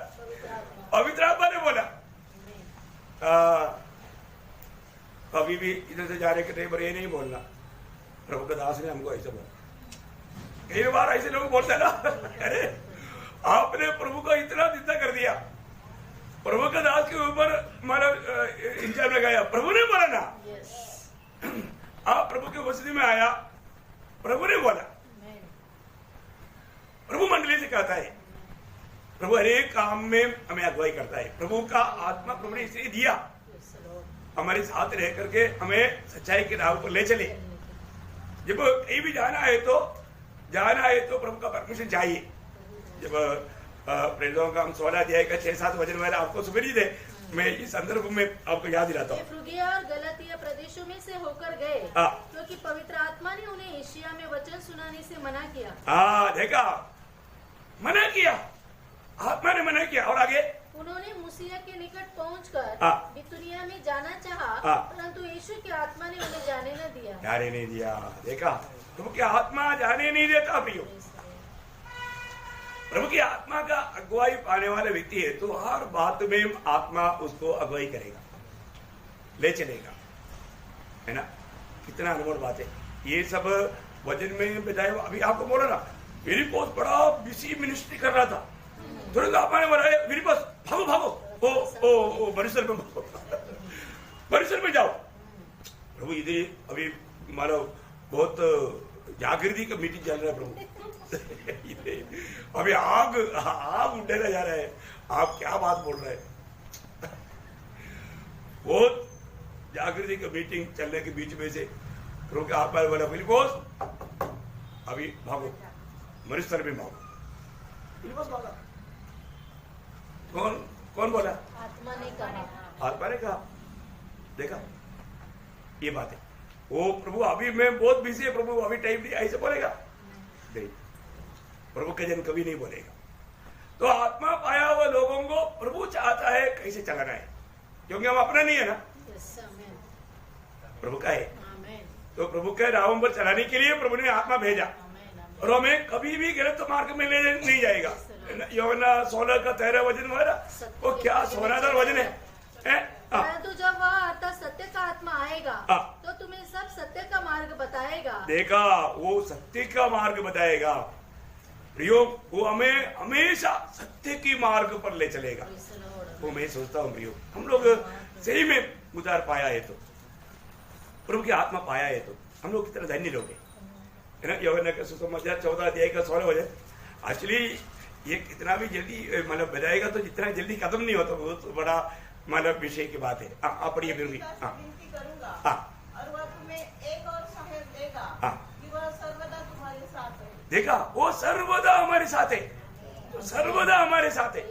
S1: पवित्र आत्मा ने बोला। कभी भी इधर से जाने के टाइम पर ये नहीं बोलना, प्रभु के दास ने हमको ऐसे बोला। कई बार ऐसे लोग बोलते हैं ना, अरे आपने प्रभु को इतना निंदा कर दिया, प्रभु के दास के ऊपर हमारा इंचार्ज लगाया, प्रभु ने बोला ना। आप प्रभु की उपस्थिति में आया, प्रभु ने बोला, प्रभु मंडली से कहता है, प्रभु हर एक काम में हमें अगुवाई करता है। प्रभु का आत्मा प्रभु ने इसलिए दिया, हमारे साथ रह करके हमें सच्चाई के राह पर ले चले। जब कहीं भी जाना है तो प्रभु का परमिशन चाहिए। जब प्रेरितों का हम 16 अध्याय का 6-7 वचन वाला आपको सुबह थे, मैं इस संदर्भ में आपको याद दिलाता हूँ।
S2: फ्रूगिया और गलातिया प्रदेशों में से होकर गए क्योंकि पवित्र आत्मा ने उन्हें एशिया में वचन सुनाने से मना किया।
S1: देखा, मना किया, आत्मा ने मना किया। और आगे
S2: उन्होंने मूसिया के निकट पहुंचकर बितुनिया में जाना चाहा, परंतु यीशु की आत्मा ने उन्हें जाने न दिया।
S1: जाने नहीं दिया। देखा, प्रभु की आत्मा जाने नहीं देता प्रियो। प्रभु की आत्मा का अगुवाई पाने वाला व्यक्ति है तो हर बात में आत्मा उसको अगुवाई करेगा, ले चलेगा, है ना। कितना अनुभव बात है। ये सब वचन में बताया। अभी आपको बोला ना, फिलिप्पुस बड़ा बिजी मिनिस्ट्री कर रहा था, तुरंत आत्मा ने बोला, फिलिप्पुस भागो भागो, ओ परिसर में भागो, परिसर में जाओ। प्रभु इधर अभी मानो बहुत जागृति का मीटिंग चल रहा है प्रभु, अभी आग उठने जा रहा है, आप क्या बात बोल रहे हैं? वो जागृति की मीटिंग चलने के बीच में से रोके आप बोला फिलिपोस अभी भागो, मरुस्थल में भागो। फिलिपोस भागा। कौन बोला?
S2: आत्मा ने कहा।
S1: आत्मा ने कहा। देखा ये बात है। वो प्रभु अभी मैं बहुत बिजी है, प्रभु अभी टाइम नहीं, ऐसे बोलेगा नहीं। प्रभु के जन कभी नहीं बोलेगा। तो आत्मा पाया हुआ लोगों को प्रभु चाहता है कैसे चलाना है, क्योंकि हम अपना नहीं है ना, प्रभु का है। तो प्रभु के राहों पर चलाने के लिए प्रभु ने आत्मा भेजा, और हमें कभी भी गलत मार्ग में ले नहीं जाएगा। यूहन्ना 16 का 13 वचन हमारा वो क्या सोनादार वचन है।
S2: परंतु जब वह अर्थात सत्य का आत्मा आएगा तो तुम्हें सब सत्य का मार्ग बताएगा। देखा,
S1: वो सत्य का मार्ग बताएगा प्रियो, वो हमें हमेशा सत्य की मार्ग पर ले चलेगा। वो मैं सोचता हूँ प्रियो, हम लोग सही में उतार पाया है तो, प्रभु की आत्मा पाया है तो हम लोग कितना धन्य लोग हैं। यूहन्ना का सुसमाचार 14 अध्याय का 16 वचन, एक्चुअली ये कितना भी जल्दी मतलब बताएगा तो जितना जल्दी खत्म नहीं होता, बहुत बड़ा मतलब विषय की बात है। आप पढ़िए फिर भी।
S3: विनती करूंगा और वह तुम्हें एक और सहायक देगा कि वह सर्वदा तुम्हारे साथ है।
S1: देखा, वो सर्वदा हमारे साथ है, तो सर्वदा हमारे साथ है।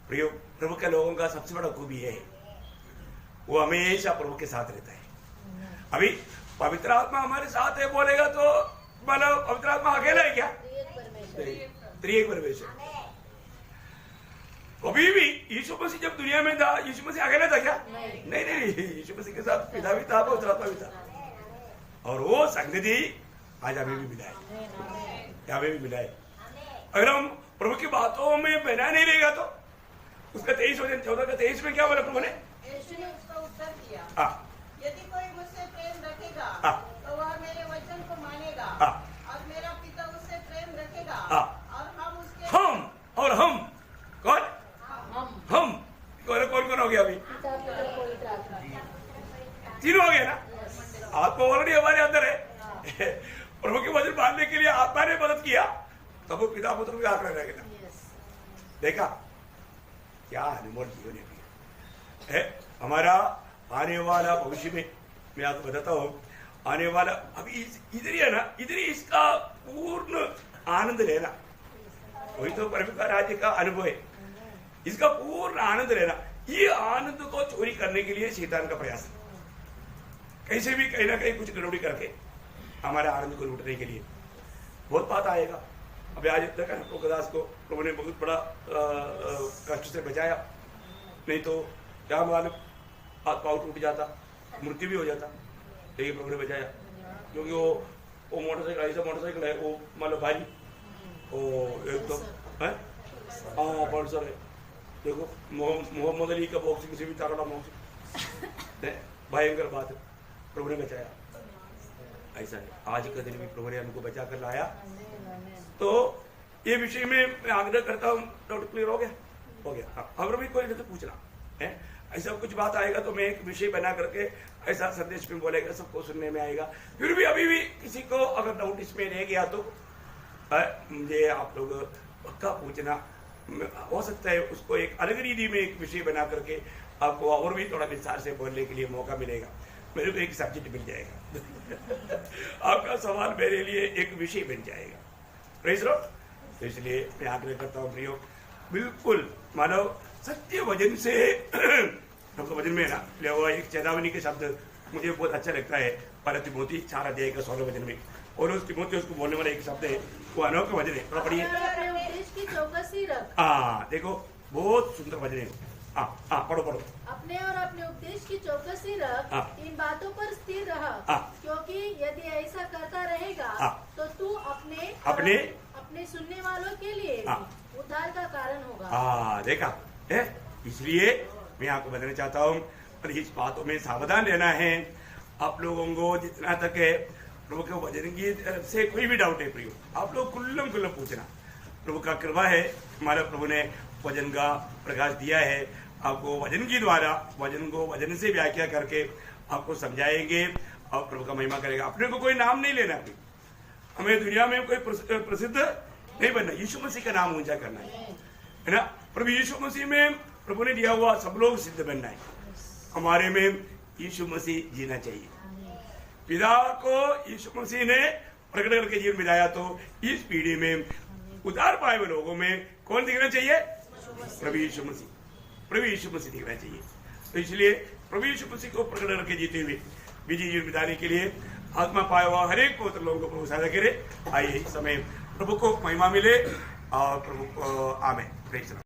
S1: प्रियो, प्रभु के लोगों का सबसे बड़ा खूबी है वो हमेशा प्रभु के साथ रहता है। अभी पवित्र आत्मा हमारे साथ है बोलेगा तो मतलब पवित्र आत्मा अकेला है क्या? त्रिएक परमेश्वर। कभी भी यीशु मसीह जब दुनिया में था, यीशु मसीह अकेला था क्या? नहीं, यीशु मसीह के साथ पिता भी था, पवित्र आत्मा भी था। और वो संगति आज हमें भी मिला है, हमें भी मिला है। अगर हम प्रभु की बातों में बना नहीं रहेगा तो उसका 23 वचन 14 का 23 में क्या बोला प्रभु ने?
S3: यीशु ने उसका उत्तर दिया, यदि कोई मुझसे प्रेम रखेगा तो वह मेरे वचन को मानेगा और मेरा पिता उससे प्रेम रखेगा और हम उसके
S1: हम कौन? हम कौन हो गया? अभी तीन हो गए ना। आत्मा ऑलरेडी हमारे अंदर है। प्रभु के वचन मानने के लिए आत्मा ने मदद किया, तब वो पिता पुत्र के हाथ में रह गया। देखा क्या अनमोल जीवन है हमारा। आने वाला भविष्य में मैं आपको बताता हूँ, आने वाला अभी इधर ही है ना, इधर ही इसका पूर्ण आनंद लेना, वही तो परमेश्वर राज्य का अनुभव है। इसका पूर्ण आनंद लेना, ये आनंद को चोरी करने के लिए शैतान का प्रयास है, कैसे भी कहीं ना कहीं कुछ गड़बड़ी करके हमारे आनंद को लूटने के लिए बहुत बात आएगा। अभी आज देखा ना प्रभुदास को प्रभु ने बहुत बड़ा कष्ट से बचाया, नहीं तो क्या मालूम हाथ पाँव टूट जाता, मृत्यु भी हो जाता, लेकिन प्रभु ने बचाया। क्योंकि वो मोटरसाइकिल, ऐसा मोटरसाइकिल है वो मतलब भारी, वो एक तो है पल्सर है। देखो मोहम्मद अली का बॉक्सिंग से भी तगड़ा बॉक्सिंग, भयंकर बात है, प्रभु ने बचाया। ऐसा है, आज का दिन भी प्रभु ने हमको बचा कर लाया। तो ये विषय में मैं आग्रह करता हूँ, डाउट क्लियर हो गया? हो गया। हाँ, अगर भी कोई तो पूछना है, ऐसा कुछ बात आएगा तो मैं एक विषय बना करके ऐसा संदेश में बोलेगा, सबको सुनने में आएगा। फिर भी अभी भी किसी को अगर डाउट इसमें रह गया तो मुझे आप लोग पक्का पूछना, हो सकता है उसको एक अलग रीति में एक विषय बना करके आपको और भी थोड़ा विस्तार से बोलने के लिए मौका मिलेगा। मेरे को एक सब्जेक्ट मिल जाएगा आपका सवाल मेरे लिए एक विषय बन जाएगा। Praise Lord. तो इसलिए मैं आग्रह करता हूँ प्रियो, बिल्कुल मानव सत्य वचन से हमको वचन में ना लिया हुआ एक चेतावनी के शब्द मुझे बहुत अच्छा लगता है। पहले तिमोथी 4 अध्याय का 16 वचन में, और उस तिमोथी उसको बोलने वाला एक शब्द है, वो अनोखा वचन है। पढ़िए। देखो बहुत सुंदर वचन है। पढ़ो।
S2: अपने और अपने उपदेश की चौकसी रख, इन बातों पर स्थिर रह, क्योंकि यदि ऐसा करता रहेगा तो तू अपने सुनने वालों के लिए उद्धार का कारण होगा।
S1: देखा है, इसलिए मैं आपको बताना चाहता हूँ, और इस बातों में सावधान रहना है। आप लोगों को जितना तक है प्रभु के वचन की तरफ से कोई भी डाउट है प्रियो, आप लोग खुल्लम खुल्लम पूछना। प्रभु का कृपा है, हमारा प्रभु ने वचन का प्रकाश दिया है, आपको वचन के द्वारा वचन को वचन से व्याख्या करके आपको समझाएंगे और प्रभु का महिमा करेगा। अपने को कोई नाम नहीं लेना, हमें दुनिया में कोई प्रसिद्ध नहीं बनना, यीशु मसीह का नाम ऊंचा करना है ना। प्रभु यीशु मसीह में प्रभु ने दिया हुआ सब लोग सिद्ध बनना है। हमारे में यीशु मसीह जीना चाहिए। पिता को यीशु मसीह ने प्रकट करके जीवन बिताया, तो इस पीढ़ी में उद्धार पाए हुए लोगों में कौन दिखना चाहिए? प्रभु यीशु मसीह, प्रभु यीशु मसीह दिखना चाहिए। तो इसलिए प्रभु यीशु मसीह को प्रकट करके जीते हुए विजय जीवन बिताने के लिए आत्मा पाया हुआ हर एक पवित्र लोगों को प्रभु सहायता करे। आइए इस समय प्रभु को महिमा मिले और प्रभु को आमेन।